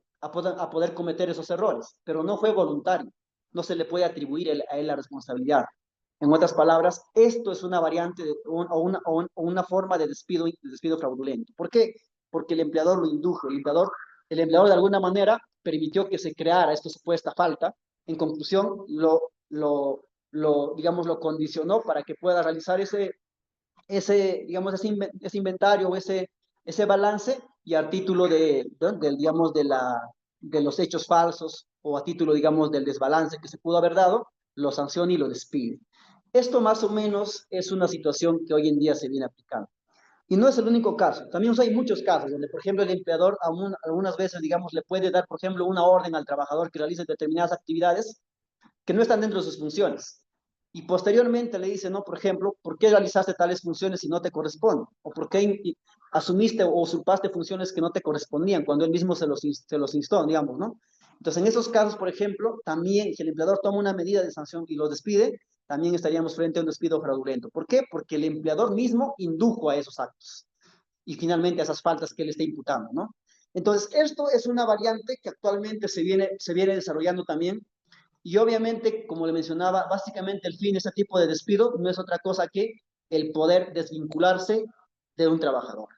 esos errores, pero no fue voluntario, no se le puede atribuir a él la responsabilidad. En otras palabras, esto es una variante o una forma de despido fraudulento. ¿Por qué? Porque el empleador lo indujo, el empleador de alguna manera permitió que se creara esta supuesta falta. En conclusión, digamos, lo condicionó para que pueda realizar digamos, ese inventario o ese balance y a título digamos, de los hechos falsos o a título, digamos, del desbalance que se pudo haber dado, lo sanciona y lo despide. Esto más o menos es una situación que hoy en día se viene aplicando. Y no es el único caso. También hay muchos casos donde, por ejemplo, el empleador algunas veces, digamos, le puede dar, por ejemplo, una orden al trabajador que realice determinadas actividades que no están dentro de sus funciones. Y posteriormente le dice, no, por ejemplo, ¿por qué realizaste tales funciones si no te corresponden? ¿O por qué asumiste o usurpaste funciones que no te correspondían cuando él mismo se los instó, digamos, ¿no? Entonces, en esos casos, por ejemplo, también si el empleador toma una medida de sanción y lo despide, también estaríamos frente a un despido fraudulento. ¿Por qué? Porque el empleador mismo indujo a esos actos y finalmente a esas faltas que él está imputando, ¿no? Entonces, esto es una variante que actualmente se viene desarrollando también y obviamente, como le mencionaba, básicamente el fin de este tipo de despido no es otra cosa que el poder desvincularse de un trabajador.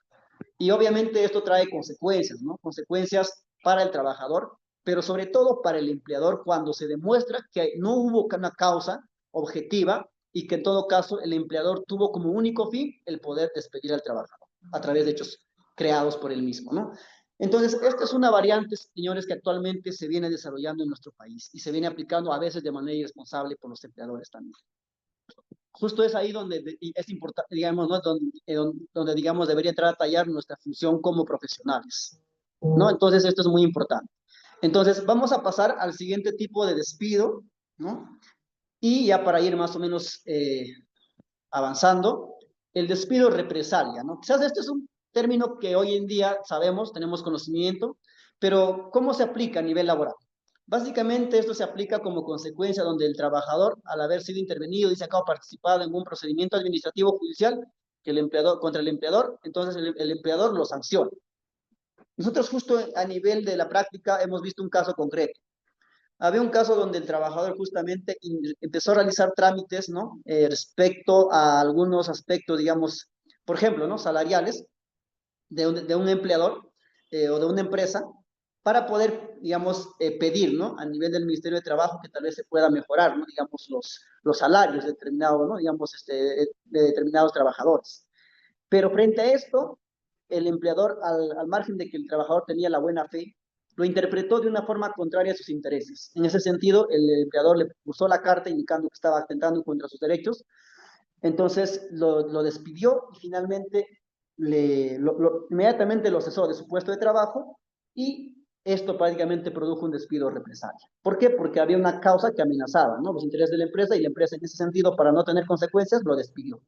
Y obviamente esto trae consecuencias, ¿no? Consecuencias para el trabajador, pero sobre todo para el empleador cuando se demuestra que no hubo una causa objetiva y que en todo caso el empleador tuvo como único fin el poder despedir al trabajador a través de hechos creados por él mismo, ¿no? Entonces, esta es una variante, señores, que actualmente se viene desarrollando en nuestro país y se viene aplicando a veces de manera irresponsable por los empleadores también. Justo es ahí donde es importante, digamos, ¿no? Donde, digamos, debería entrar a tallar nuestra función como profesionales, ¿no? Entonces, esto es muy importante. Entonces, vamos a pasar al siguiente tipo de despido, ¿no? Y ya para ir más o menos avanzando, el despido represalia, ¿no? Quizás este es un término que hoy en día sabemos, tenemos conocimiento, pero ¿cómo se aplica a nivel laboral? Básicamente esto se aplica como consecuencia donde el trabajador, al haber sido intervenido y se acaba participado en un procedimiento administrativo judicial que el empleador, contra el empleador, entonces el empleador lo sanciona. Nosotros justo a nivel de la práctica hemos visto un caso concreto. Había un caso donde el trabajador justamente empezó a realizar trámites, ¿no? Respecto a algunos aspectos, digamos, por ejemplo, ¿no? Salariales de un empleador o de una empresa para poder, digamos, pedir, ¿no? A nivel del Ministerio de Trabajo que tal vez se pueda mejorar, ¿no? Digamos, los salarios de determinados, ¿no? Digamos, de determinados trabajadores. Pero frente a esto, el empleador, al margen de que el trabajador tenía la buena fe, lo interpretó de una forma contraria a sus intereses. En ese sentido, el empleador le puso la carta indicando que estaba atentando contra sus derechos, entonces lo despidió y finalmente inmediatamente lo cesó de su puesto de trabajo y esto prácticamente produjo un despido represalia. ¿Por qué? Porque había una causa que amenazaba, ¿no? Los intereses de la empresa y la empresa en ese sentido, para no tener consecuencias, lo despidió.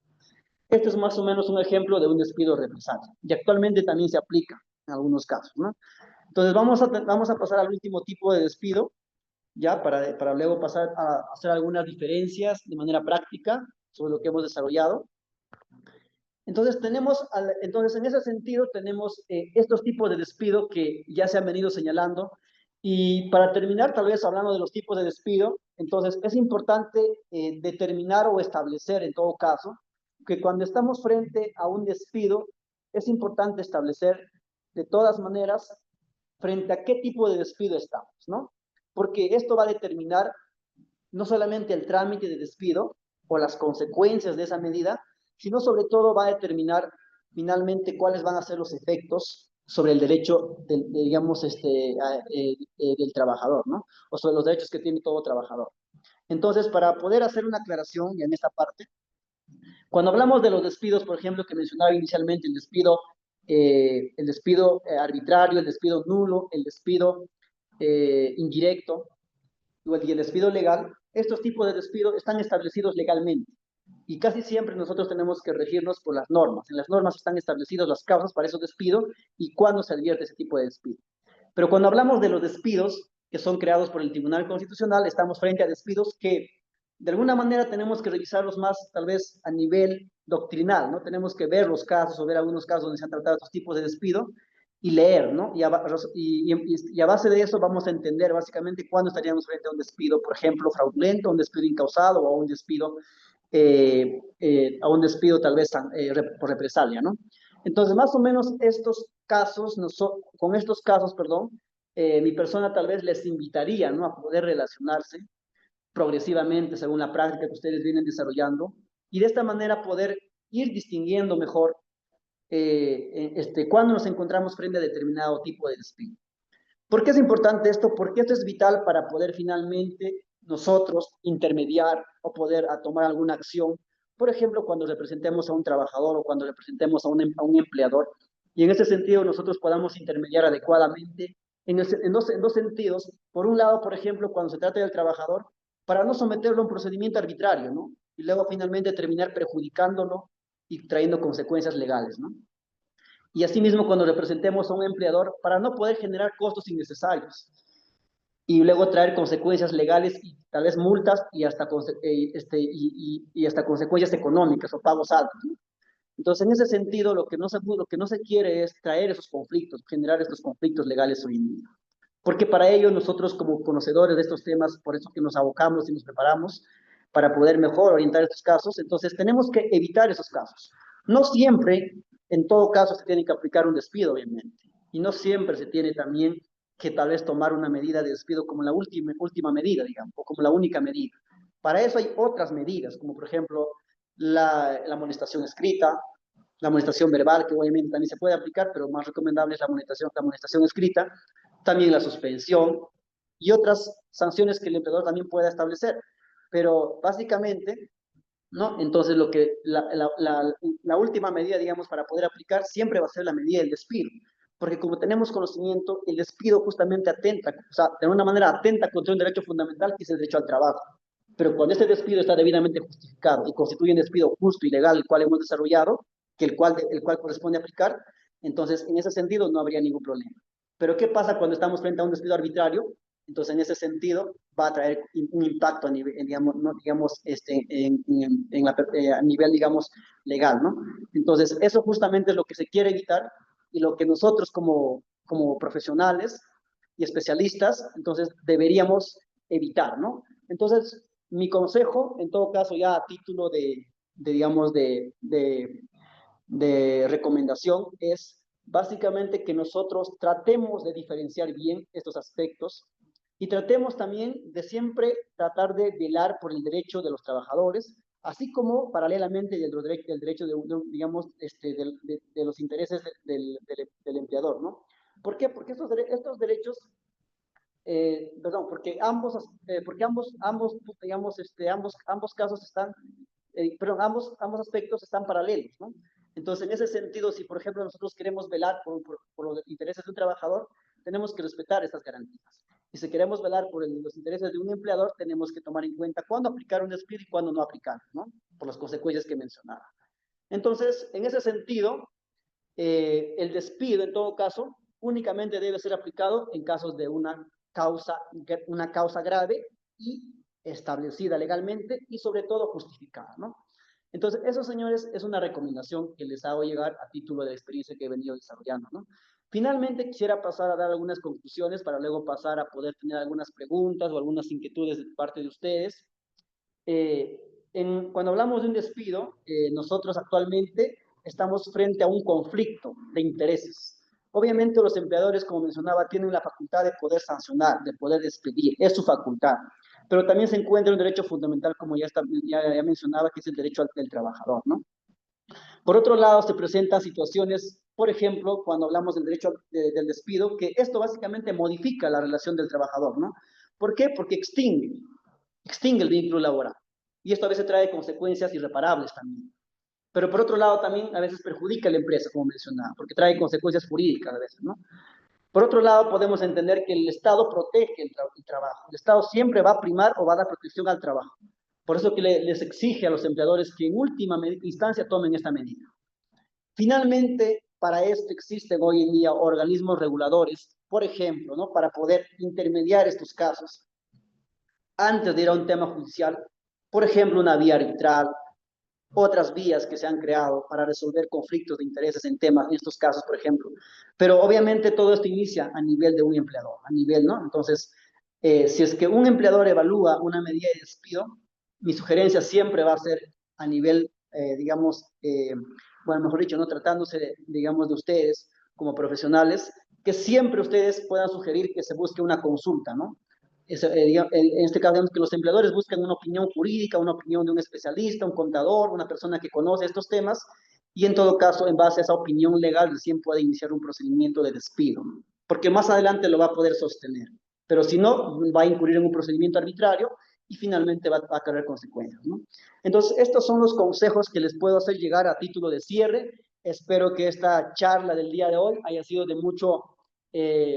Este es más o menos un ejemplo de un despido represalia y actualmente también se aplica en algunos casos, ¿no? Entonces vamos a pasar al último tipo de despido, ya para luego pasar a hacer algunas diferencias de manera práctica sobre lo que hemos desarrollado. Entonces, entonces en ese sentido tenemos estos tipos de despido que ya se han venido señalando Y para terminar, tal vez hablando de los tipos de despido, entonces es importante determinar o establecer en todo caso que cuando estamos frente a un despido, es importante establecer de todas maneras frente a qué tipo de despido estamos, ¿no? Porque esto va a determinar no solamente el trámite de despido o las consecuencias de esa medida, sino sobre todo va a determinar finalmente cuáles van a ser los efectos sobre el derecho digamos, del trabajador, ¿no? O sobre los derechos que tiene todo trabajador. Entonces, para poder hacer una aclaración en esta parte, cuando hablamos de los despidos, por ejemplo, que mencionaba inicialmente, el despido arbitrario, el despido nulo, el despido indirecto, y el despido legal, estos tipos de despido están establecidos legalmente. Y casi siempre nosotros tenemos que regirnos por las normas. En las normas están establecidas las causas para esos despidos y cuándo se advierte ese tipo de despido. Pero cuando hablamos de los despidos que son creados por el Tribunal Constitucional, estamos frente a despidos que de alguna manera tenemos que revisarlos más tal vez a nivel doctrinal, ¿no? Tenemos que ver los casos o ver algunos casos donde se han tratado estos tipos de despido y leer, ¿no? Y a base de eso vamos a entender básicamente cuándo estaríamos frente a un despido, por ejemplo, fraudulento, un despido incausado o a un despido tal vez por represalia, ¿no? Entonces, más o menos con estos casos, perdón, mi persona tal vez les invitaría, ¿no? A poder relacionarse progresivamente según la práctica que ustedes vienen desarrollando y de esta manera poder ir distinguiendo mejor cuando nos encontramos frente a determinado tipo de despido. ¿Por qué es importante esto? Porque esto es vital para poder finalmente nosotros intermediar o poder tomar alguna acción, por ejemplo, cuando representemos a un trabajador o cuando representemos a un empleador, y en ese sentido nosotros podamos intermediar adecuadamente en dos sentidos. Por un lado, por ejemplo, cuando se trata del trabajador, para no someterlo a un procedimiento arbitrario, ¿no? Y luego finalmente terminar perjudicándolo y trayendo consecuencias legales, ¿no? Y asimismo cuando representemos a un empleador para no poder generar costos innecesarios y luego traer consecuencias legales y tal vez multas y hasta consecuencias económicas o pagos altos, ¿no? Entonces, en ese sentido, lo que no se quiere es traer esos conflictos, generar estos conflictos legales hoy en día. Porque para ello nosotros como conocedores de estos temas, por eso que nos abocamos y nos preparamos para poder mejor orientar estos casos, entonces tenemos que evitar esos casos. No siempre, en todo caso, se tiene que aplicar un despido, obviamente. Y no siempre se tiene también que tal vez tomar una medida de despido como la última medida, digamos, o como la única medida. Para eso hay otras medidas, como por ejemplo la amonestación escrita, la amonestación verbal, que obviamente también se puede aplicar, pero más recomendable es la amonestación escrita, también la suspensión y otras sanciones que el empleador también pueda establecer. Pero básicamente, ¿no? Entonces, la última medida, digamos, para poder aplicar siempre va a ser la medida del despido. Porque como tenemos conocimiento, el despido justamente atenta, o sea, de alguna manera atenta contra un derecho fundamental que es el derecho al trabajo. Pero cuando este despido está debidamente justificado y constituye un despido justo y legal, el cual hemos desarrollado, el cual corresponde aplicar, entonces en ese sentido no habría ningún problema. Pero ¿qué pasa cuando estamos frente a un despido arbitrario? Entonces, en ese sentido, va a traer un impacto a nivel, digamos, no, digamos a nivel, digamos, legal, ¿no? Entonces, eso justamente es lo que se quiere evitar y lo que nosotros como profesionales y especialistas, entonces, deberíamos evitar, ¿no? Entonces, mi consejo, en todo caso, ya a título digamos, de recomendación es básicamente que nosotros tratemos de diferenciar bien estos aspectos y tratemos también de siempre tratar de velar por el derecho de los trabajadores, así como paralelamente del derecho digamos, de los intereses del empleador, ¿no? ¿Por qué? Porque estos derechos, perdón, porque digamos, ambos casos están, perdón, ambos aspectos están paralelos, ¿no? Entonces, en ese sentido, si por ejemplo nosotros queremos velar por los intereses de un trabajador, tenemos que respetar estas garantías. Y si queremos velar por los intereses de un empleador, tenemos que tomar en cuenta cuándo aplicar un despido y cuándo no aplicar, ¿no? Por las consecuencias que mencionaba. Entonces, en ese sentido, el despido, en todo caso, únicamente debe ser aplicado en casos de una causa grave y establecida legalmente y sobre todo justificada, ¿no? Entonces, eso, señores, es una recomendación que les hago llegar a título de experiencia que he venido desarrollando, ¿no? Finalmente, quisiera pasar a dar algunas conclusiones para luego pasar a poder tener algunas preguntas o algunas inquietudes de parte de ustedes. Cuando hablamos de un despido, nosotros actualmente estamos frente a un conflicto de intereses. Obviamente los empleadores, como mencionaba, tienen la facultad de poder sancionar, de poder despedir, es su facultad. Pero también se encuentra un derecho fundamental, como ya mencionaba, que es el derecho del trabajador, ¿no? Por otro lado, se presentan situaciones, por ejemplo, cuando hablamos del derecho del despido, que esto básicamente modifica la relación del trabajador, ¿no? ¿Por qué? Porque extingue el vínculo laboral. Y esto a veces trae consecuencias irreparables también. Pero por otro lado también a veces perjudica a la empresa, como mencionaba, porque trae consecuencias jurídicas a veces, ¿no? Por otro lado, podemos entender que el Estado protege el trabajo. El Estado siempre va a primar o va a dar protección al trabajo. Por eso que les exige a los empleadores que en última instancia tomen esta medida. Finalmente, para esto existen hoy en día organismos reguladores, por ejemplo, ¿no? Para poder intermediar estos casos antes de ir a un tema judicial, por ejemplo, una vía arbitral, otras vías que se han creado para resolver conflictos de intereses en temas, en estos casos, por ejemplo. Pero obviamente todo esto inicia a nivel de un empleador, a nivel, ¿no? Entonces, si es que un empleador evalúa una medida de despido, mi sugerencia siempre va a ser a nivel, digamos, bueno, mejor dicho, no tratándose, digamos, de ustedes como profesionales, que siempre ustedes puedan sugerir que se busque una consulta, ¿no? En este caso, digamos que los empleadores buscan una opinión jurídica, una opinión de un especialista, un contador, una persona que conoce estos temas, y en todo caso, en base a esa opinión legal, recién puede iniciar un procedimiento de despido, ¿no? Porque más adelante lo va a poder sostener. Pero si no, va a incurrir en un procedimiento arbitrario y finalmente va a cargar consecuencias, ¿no? Entonces, estos son los consejos que les puedo hacer llegar a título de cierre. Espero que esta charla del día de hoy haya sido de mucho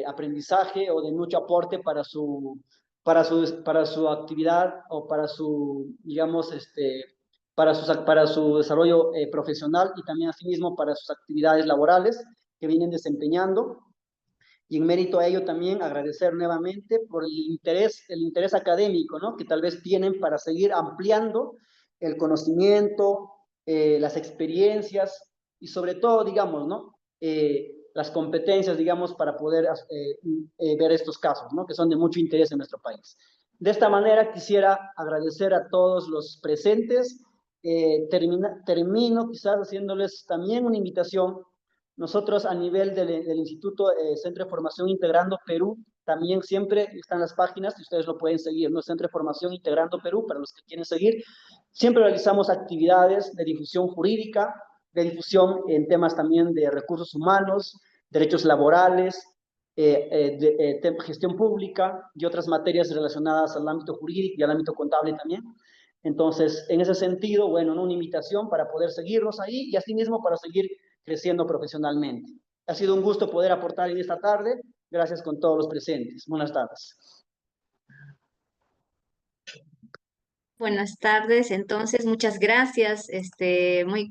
aprendizaje o de mucho aporte para su actividad o para su, digamos, para su desarrollo profesional y también asimismo para sus actividades laborales que vienen desempeñando. Y en mérito a ello también agradecer nuevamente por el interés académico, ¿no? Que tal vez tienen para seguir ampliando el conocimiento, las experiencias y sobre todo, digamos, ¿no? Las competencias, digamos, para poder ver estos casos, ¿no? Que son de mucho interés en nuestro país. De esta manera quisiera agradecer a todos los presentes. Termino quizás haciéndoles también una invitación. Nosotros a nivel del Instituto Centro de Formación Integrando Perú, también siempre están las páginas y ustedes lo pueden seguir, ¿no? Centro de Formación Integrando Perú, para los que quieren seguir. Siempre realizamos actividades de difusión jurídica, de difusión en temas también de recursos humanos, derechos laborales, gestión pública y otras materias relacionadas al ámbito jurídico y al ámbito contable también. Entonces, en ese sentido, bueno, ¿no? Una invitación para poder seguirnos ahí y asimismo para seguir creciendo profesionalmente. Ha sido un gusto poder aportar en esta tarde. Gracias con todos los presentes. Buenas tardes. Buenas tardes, entonces muchas gracias,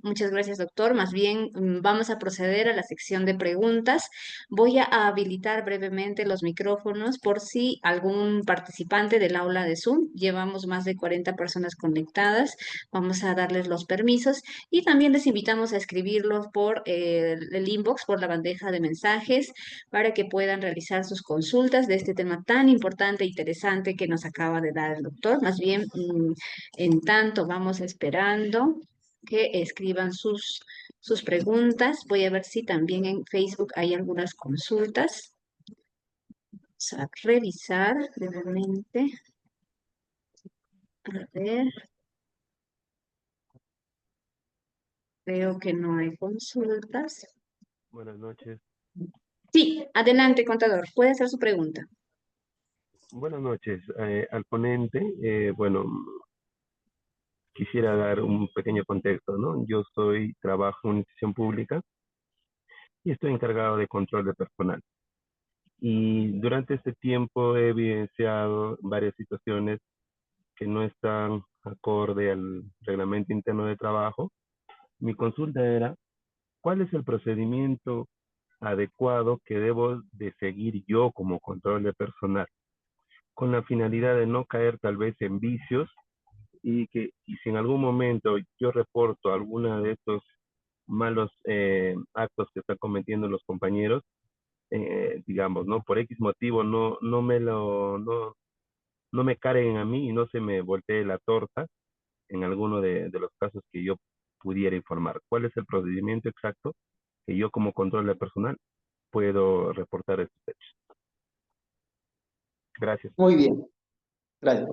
muchas gracias doctor. Más bien vamos a proceder a la sección de preguntas. Voy a habilitar brevemente los micrófonos por si algún participante del aula de Zoom, llevamos más de 40 personas conectadas, vamos a darles los permisos y también les invitamos a escribirlos por el inbox, por la bandeja de mensajes, para que puedan realizar sus consultas de este tema tan importante e interesante que nos acaba de dar el doctor. Más bien, en tanto, vamos esperando que escriban sus preguntas. Voy a ver si también en Facebook hay algunas consultas. Vamos a revisar brevemente. A ver, veo que no hay consultas. Buenas noches. Sí, adelante, contador. Puede hacer su pregunta. Buenas noches al ponente. Bueno, quisiera dar un pequeño contexto, ¿no? Yo trabajo en una institución pública y estoy encargado de control de personal. Y durante este tiempo he evidenciado varias situaciones que no están acorde al reglamento interno de trabajo. Mi consulta era, ¿cuál es el procedimiento adecuado que debo de seguir yo como control de personal? Con la finalidad de no caer tal vez en vicios y si en algún momento yo reporto alguna de estos malos actos que están cometiendo los compañeros, digamos, ¿no? Por X motivo no me carguen a mí y no se me voltee la torta en alguno de los casos que yo pudiera informar. ¿Cuál es el procedimiento exacto que yo como control de personal puedo reportar estos hechos? Gracias. Muy bien, gracias.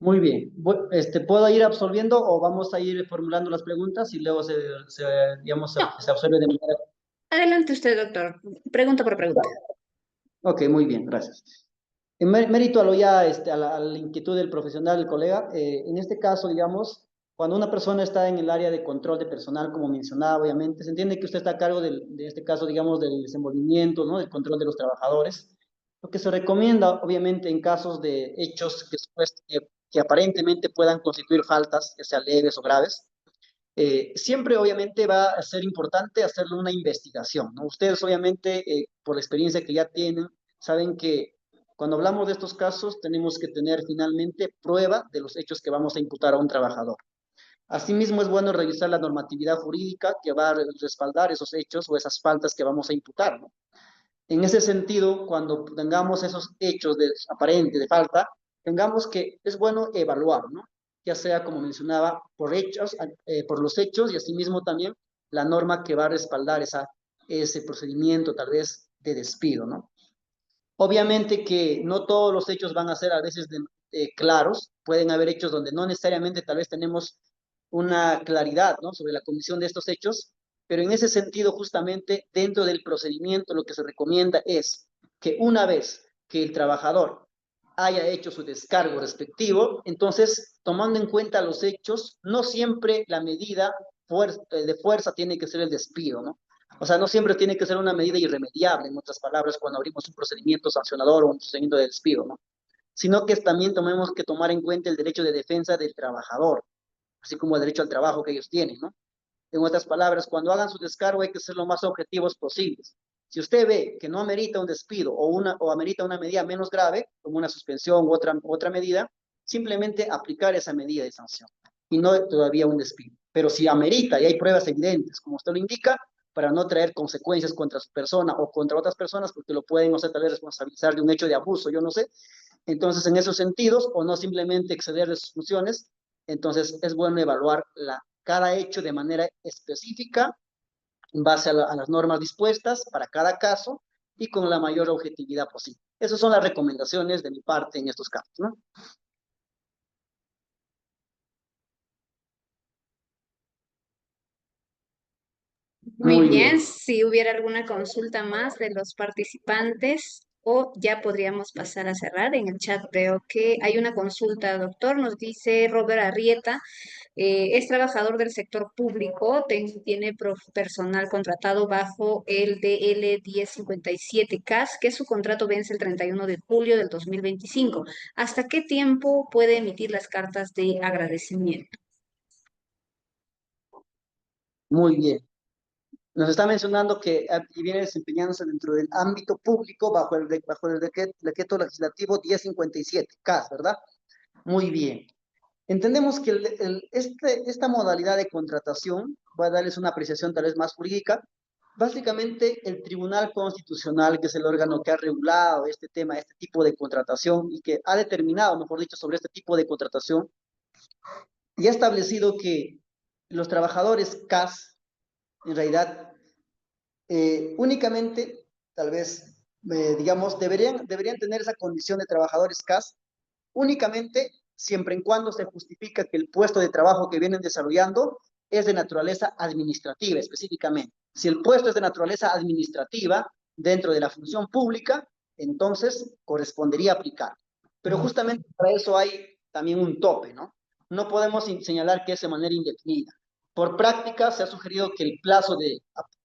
Muy bien. ¿Puedo ir absolviendo o vamos a ir formulando las preguntas y luego digamos, No, se absuelve de manera... adelante usted, doctor. Pregunta por pregunta. Ok, muy bien, gracias. En mérito a lo ya, a la inquietud del profesional, del colega, en este caso, digamos, cuando una persona está en el área de control de personal, como mencionaba, obviamente, se entiende que usted está a cargo de este caso, digamos, del desenvolvimiento, ¿no? Del control de los trabajadores. Lo que se recomienda, obviamente, en casos de hechos que aparentemente puedan constituir faltas, que sean leves o graves, siempre obviamente va a ser importante hacerle una investigación, ¿no? Ustedes obviamente, por la experiencia que ya tienen, saben que cuando hablamos de estos casos tenemos que tener finalmente prueba de los hechos que vamos a imputar a un trabajador. Asimismo, es bueno revisar la normatividad jurídica que va a respaldar esos hechos o esas faltas que vamos a imputar, ¿no? En ese sentido, cuando tengamos esos hechos de aparente de falta, tengamos que es bueno evaluar, ¿no? Ya sea, como mencionaba, por hechos, por los hechos y asimismo también la norma que va a respaldar ese procedimiento tal vez de despido, ¿no? Obviamente que no todos los hechos van a ser a veces claros, pueden haber hechos donde no necesariamente tal vez tenemos una claridad, ¿no? Sobre la comisión de estos hechos, pero en ese sentido justamente dentro del procedimiento lo que se recomienda es que una vez que el trabajador haya hecho su descargo respectivo, entonces tomando en cuenta los hechos, no siempre la medida de fuerza tiene que ser el despido, ¿no? O sea, no siempre tiene que ser una medida irremediable, en otras palabras, cuando abrimos un procedimiento sancionador o un procedimiento de despido, ¿no? Sino que también tenemos que tomar en cuenta el derecho de defensa del trabajador, así como el derecho al trabajo que ellos tienen, ¿no? En otras palabras, cuando hagan su descargo hay que ser lo más objetivos posibles. Si usted ve que no amerita un despido o amerita una medida menos grave, como una suspensión u otra medida, simplemente aplicar esa medida de sanción y no todavía un despido. Pero si amerita y hay pruebas evidentes, como usted lo indica, para no traer consecuencias contra su persona o contra otras personas, porque lo pueden, o sea, tal vez responsabilizar de un hecho de abuso, yo no sé. Entonces, en esos sentidos, o no simplemente exceder de sus funciones, entonces es bueno evaluar cada hecho de manera específica en base a las normas dispuestas para cada caso y con la mayor objetividad posible. Esas son las recomendaciones de mi parte en estos casos, ¿no? Muy Muy bien, bien. si hubiera alguna consulta más de los participantes o ya podríamos pasar a cerrar. En el chat veo que hay una consulta, doctor, nos dice Robert Arrieta, es trabajador del sector público, tiene personal contratado bajo el DL 1057 CAS, que su contrato vence el 31 de julio del 2025. ¿Hasta qué tiempo puede emitir las cartas de agradecimiento? Muy bien. Nos está mencionando que viene desempeñándose dentro del ámbito público bajo el decreto legislativo 1057, CAS, ¿verdad? Muy bien. Entendemos que esta modalidad de contratación, voy a darles una apreciación tal vez más jurídica, básicamente el Tribunal Constitucional, que es el órgano que ha regulado este tema, este tipo de contratación y que ha determinado, mejor dicho, sobre este tipo de contratación, y ha establecido que los trabajadores CAS, en realidad, únicamente, tal vez, digamos, deberían tener esa condición de trabajadores CAS únicamente siempre en cuando se justifica que el puesto de trabajo que vienen desarrollando es de naturaleza administrativa específicamente. Si el puesto es de naturaleza administrativa dentro de la función pública, entonces correspondería aplicar. Pero justamente para eso hay también un tope, ¿no? No podemos señalar que es de manera indefinida. Por práctica se ha sugerido que el plazo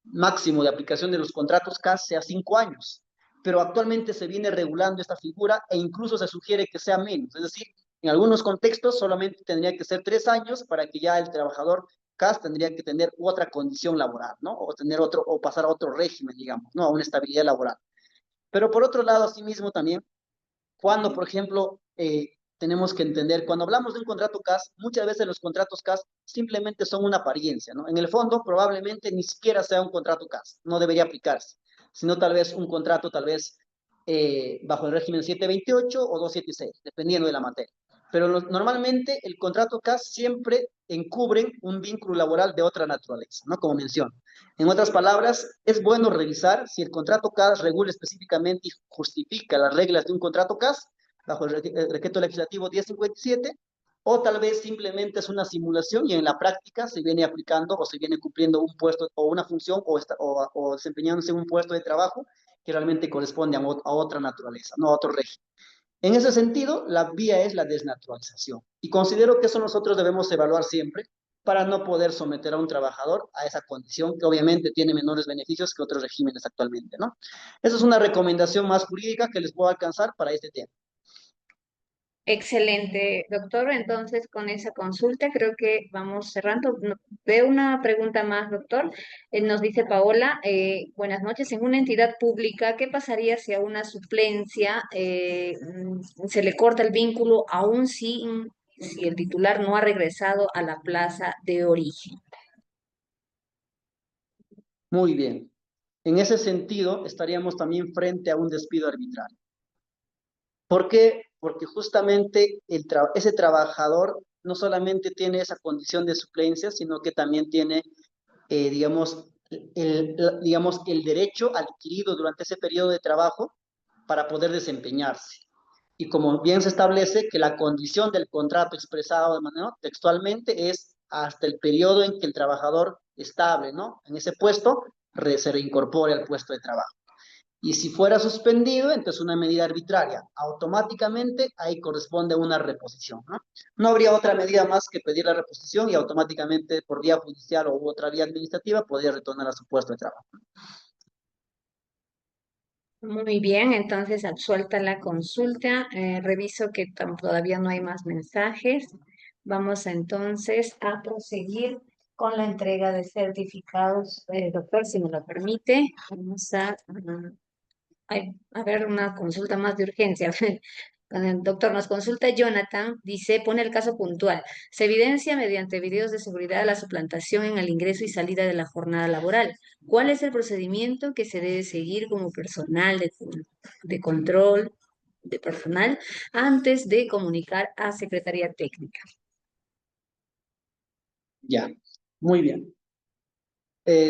máximo de aplicación de los contratos CAS sea 5 años, pero actualmente se viene regulando esta figura e incluso se sugiere que sea menos. Es decir, en algunos contextos solamente tendría que ser 3 años para que ya el trabajador CAS tendría que tener otra condición laboral, ¿no? O pasar a otro régimen, digamos, ¿no? A una estabilidad laboral. Pero por otro lado, asimismo también, cuando, por ejemplo, tenemos que entender, cuando hablamos de un contrato CAS, muchas veces los contratos CAS simplemente son una apariencia, ¿no? En el fondo, probablemente ni siquiera sea un contrato CAS, no debería aplicarse, sino tal vez un contrato, tal vez bajo el régimen 728 o 276, dependiendo de la materia. Pero normalmente el contrato CAS siempre encubren un vínculo laboral de otra naturaleza, ¿no? Como menciono. En otras palabras, es bueno revisar si el contrato CAS regula específicamente y justifica las reglas de un contrato CAS bajo el decreto legislativo 1057, o tal vez simplemente es una simulación y en la práctica se viene aplicando o se viene cumpliendo un puesto o una función o desempeñándose un puesto de trabajo que realmente corresponde a otra naturaleza, no a otro régimen. En ese sentido, la vía es la desnaturalización. Y considero que eso nosotros debemos evaluar siempre para no poder someter a un trabajador a esa condición que obviamente tiene menores beneficios que otros regímenes actualmente, ¿no? Esa es una recomendación más jurídica que les puedo alcanzar para este tema. Excelente, doctor. Entonces, con esa consulta creo que vamos cerrando. Veo una pregunta más, doctor. Nos dice Paola, buenas noches. En una entidad pública, ¿qué pasaría si a una suplencia se le corta el vínculo, aún si el titular no ha regresado a la plaza de origen? Muy bien. En ese sentido, estaríamos también frente a un despido arbitrario. ¿Por qué? Porque justamente ese trabajador no solamente tiene esa condición de suplencia, sino que también tiene, digamos, el derecho adquirido durante ese periodo de trabajo para poder desempeñarse. Y como bien se establece que la condición del contrato expresado de manera textualmente es hasta el periodo en que el trabajador estable, ¿no? En ese puesto se reincorpore al puesto de trabajo. Y si fuera suspendido, entonces una medida arbitraria. Automáticamente ahí corresponde una reposición, ¿no? No habría otra medida más que pedir la reposición y automáticamente por vía judicial u otra vía administrativa podría retornar a su puesto de trabajo. Muy bien, entonces absuelta la consulta. Reviso que todavía no hay más mensajes. Vamos entonces a proseguir con la entrega de certificados. Doctor, si me lo permite, vamos a ver una consulta más de urgencia. Con el doctor nos consulta Jonathan, dice, pone el caso puntual. Se evidencia mediante videos de seguridad la suplantación en el ingreso y salida de la jornada laboral. ¿Cuál es el procedimiento que se debe seguir como personal de control de personal antes de comunicar a Secretaría Técnica? Ya, muy bien.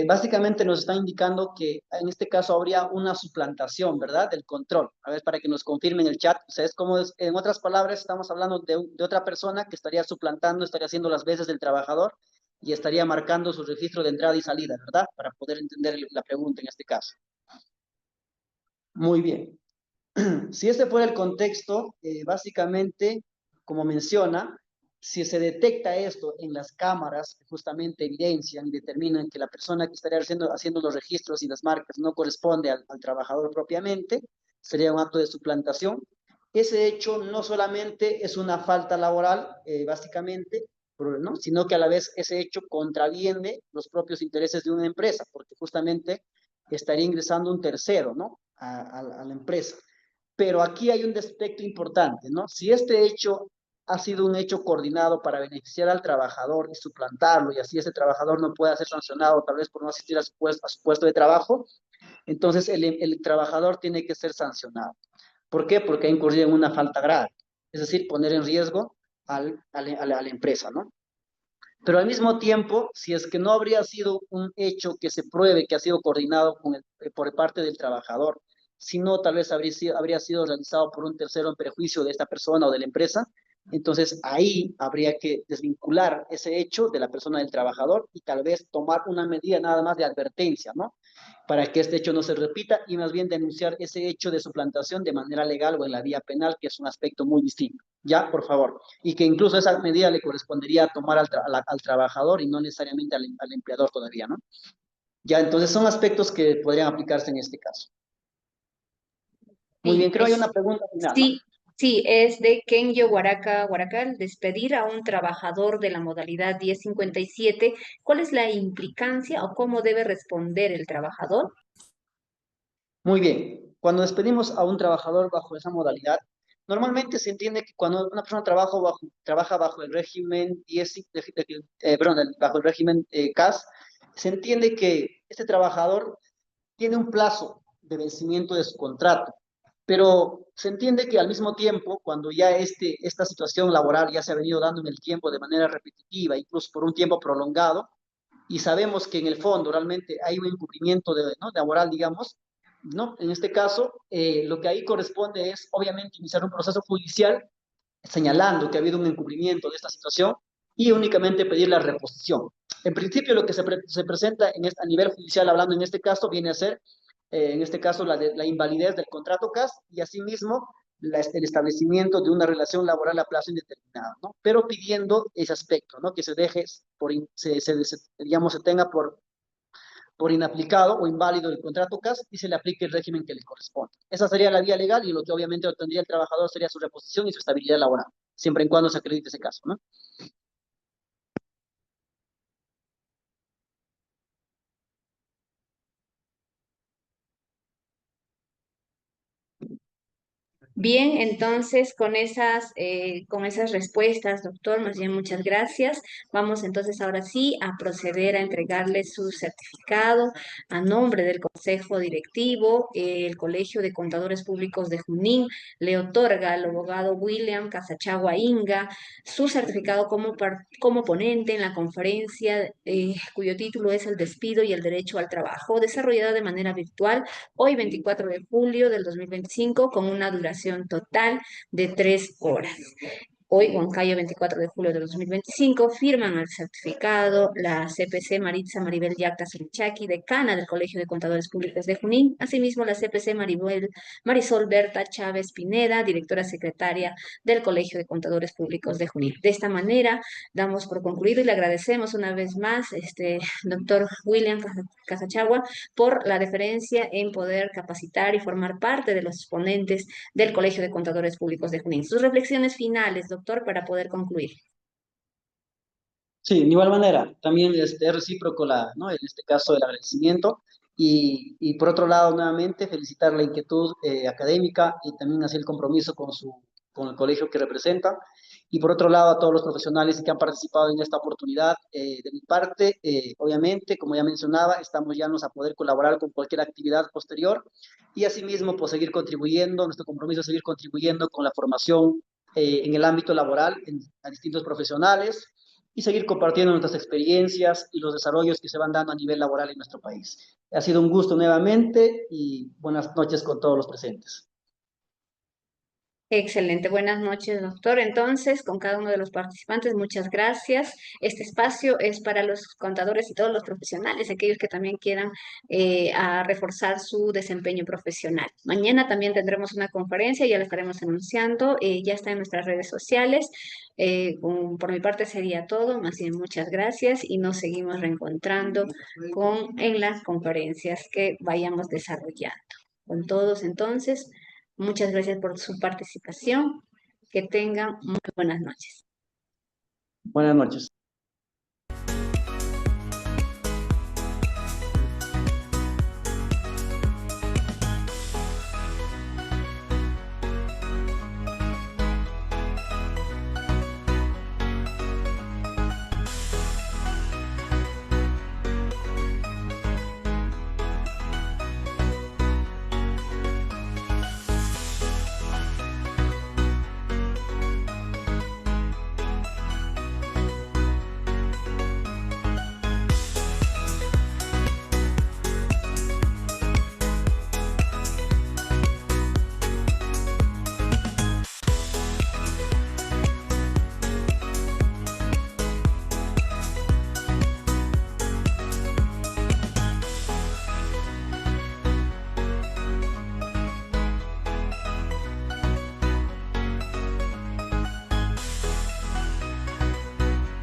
Básicamente nos está indicando que en este caso habría una suplantación, ¿verdad? Del control. A ver, para que nos confirmen el chat. O sea, es como, en otras palabras, estamos hablando de otra persona que estaría suplantando, estaría haciendo las veces del trabajador y estaría marcando su registro de entrada y salida, ¿verdad? Para poder entender la pregunta en este caso. Muy bien. Si ese fuera el contexto, básicamente, como menciona, si se detecta esto en las cámaras que justamente evidencian y determinan que la persona que estaría haciendo los registros y las marcas no corresponde al trabajador propiamente, sería un acto de suplantación. Ese hecho no solamente es una falta laboral, básicamente, ¿no? Sino que a la vez ese hecho contraviene los propios intereses de una empresa, porque justamente estaría ingresando un tercero, ¿no? A la empresa. Pero aquí hay un aspecto importante, ¿no? Si este hecho ha sido un hecho coordinado para beneficiar al trabajador y suplantarlo, y así ese trabajador no pueda ser sancionado tal vez por no asistir a su puesto de trabajo, entonces el trabajador tiene que ser sancionado. ¿Por qué? Porque ha incurrido en una falta grave, es decir, poner en riesgo a la empresa, ¿no? Pero al mismo tiempo, si es que no habría sido un hecho que se pruebe que ha sido coordinado por parte del trabajador, sino tal vez habría sido realizado por un tercero en perjuicio de esta persona o de la empresa, entonces ahí habría que desvincular ese hecho de la persona del trabajador y tal vez tomar una medida nada más de advertencia, ¿no? Para que este hecho no se repita y más bien denunciar ese hecho de suplantación de manera legal o en la vía penal, que es un aspecto muy distinto. Ya, por favor. Y que incluso esa medida le correspondería tomar al trabajador y no necesariamente al empleador todavía, ¿no? Ya, entonces son aspectos que podrían aplicarse en este caso. Muy Sí, bien, creo que hay una pregunta final, ¿no? sí, sí, es de Kenyo Huaracal, despedir a un trabajador de la modalidad 1057. ¿Cuál es la implicancia o cómo debe responder el trabajador? Muy bien. Cuando despedimos a un trabajador bajo esa modalidad, Normalmente se entiende que cuando una persona trabaja bajo el régimen 10, bajo el régimen CAS, se entiende que este trabajador tiene un plazo de vencimiento de su contrato, pero se entiende que al mismo tiempo, cuando ya esta situación laboral ya se ha venido dando en el tiempo de manera repetitiva, incluso por un tiempo prolongado, y sabemos que en el fondo realmente hay un incumplimiento ¿no? laboral, digamos, ¿no? En este caso, lo que ahí corresponde es obviamente iniciar un proceso judicial señalando que ha habido un incumplimiento de esta situación y únicamente pedir la reposición. En principio, lo que se presenta a nivel judicial, hablando en este caso, viene a ser, en este caso, la invalidez del contrato CAS y asimismo el establecimiento de una relación laboral a plazo indeterminado, ¿no? Pero pidiendo ese aspecto, ¿no? Que se deje, digamos, se tenga por inaplicado o inválido el contrato CAS y se le aplique el régimen que le corresponde. Esa sería la vía legal y lo que obviamente obtendría el trabajador sería su reposición y su estabilidad laboral, siempre y cuando se acredite ese caso, ¿no? Bien, entonces con esas respuestas, doctor, más bien muchas gracias. Vamos entonces ahora sí a proceder a entregarle su certificado a nombre del Consejo Directivo. El Colegio de Contadores Públicos de Junín le otorga al abogado William Casachagua Inga su certificado como ponente en la conferencia cuyo título es El despido y el derecho al trabajo, desarrollada de manera virtual hoy 24 de julio del 2025 con una duración total de 3 horas. Hoy, Huancayo, 24 de julio de 2025, firman el certificado la CPC Maritza Maribel Yacta Surichaki, decana del Colegio de Contadores Públicos de Junín, asimismo la CPC Marisol Berta Chávez Pineda, directora secretaria del Colegio de Contadores Públicos de Junín. De esta manera, damos por concluido y le agradecemos una vez más, doctor William Casachagua, por la deferencia en poder capacitar y formar parte de los exponentes del Colegio de Contadores Públicos de Junín. Sus reflexiones finales, doctor, para poder concluir. Sí, de igual manera, también es recíproco ¿no? En este caso el agradecimiento y por otro lado, nuevamente, felicitar la inquietud académica y también así el compromiso con el colegio que representa. Y por otro lado, a todos los profesionales que han participado en esta oportunidad. De mi parte, obviamente, como ya mencionaba, estamos ya a poder colaborar con cualquier actividad posterior y asimismo, pues seguir contribuyendo, nuestro compromiso es seguir contribuyendo con la formación en el ámbito laboral a distintos profesionales y seguir compartiendo nuestras experiencias y los desarrollos que se van dando a nivel laboral en nuestro país. Ha sido un gusto nuevamente y buenas noches con todos los presentes. Excelente, buenas noches, doctor. Entonces, con cada uno de los participantes, muchas gracias. Este espacio es para los contadores y todos los profesionales, aquellos que también quieran a reforzar su desempeño profesional. Mañana también tendremos una conferencia, ya la estaremos anunciando, ya está en nuestras redes sociales. Por mi parte sería todo, más bien muchas gracias y nos seguimos reencontrando en las conferencias que vayamos desarrollando. Con todos, entonces. Muchas gracias por su participación. Que tengan muy buenas noches. Buenas noches.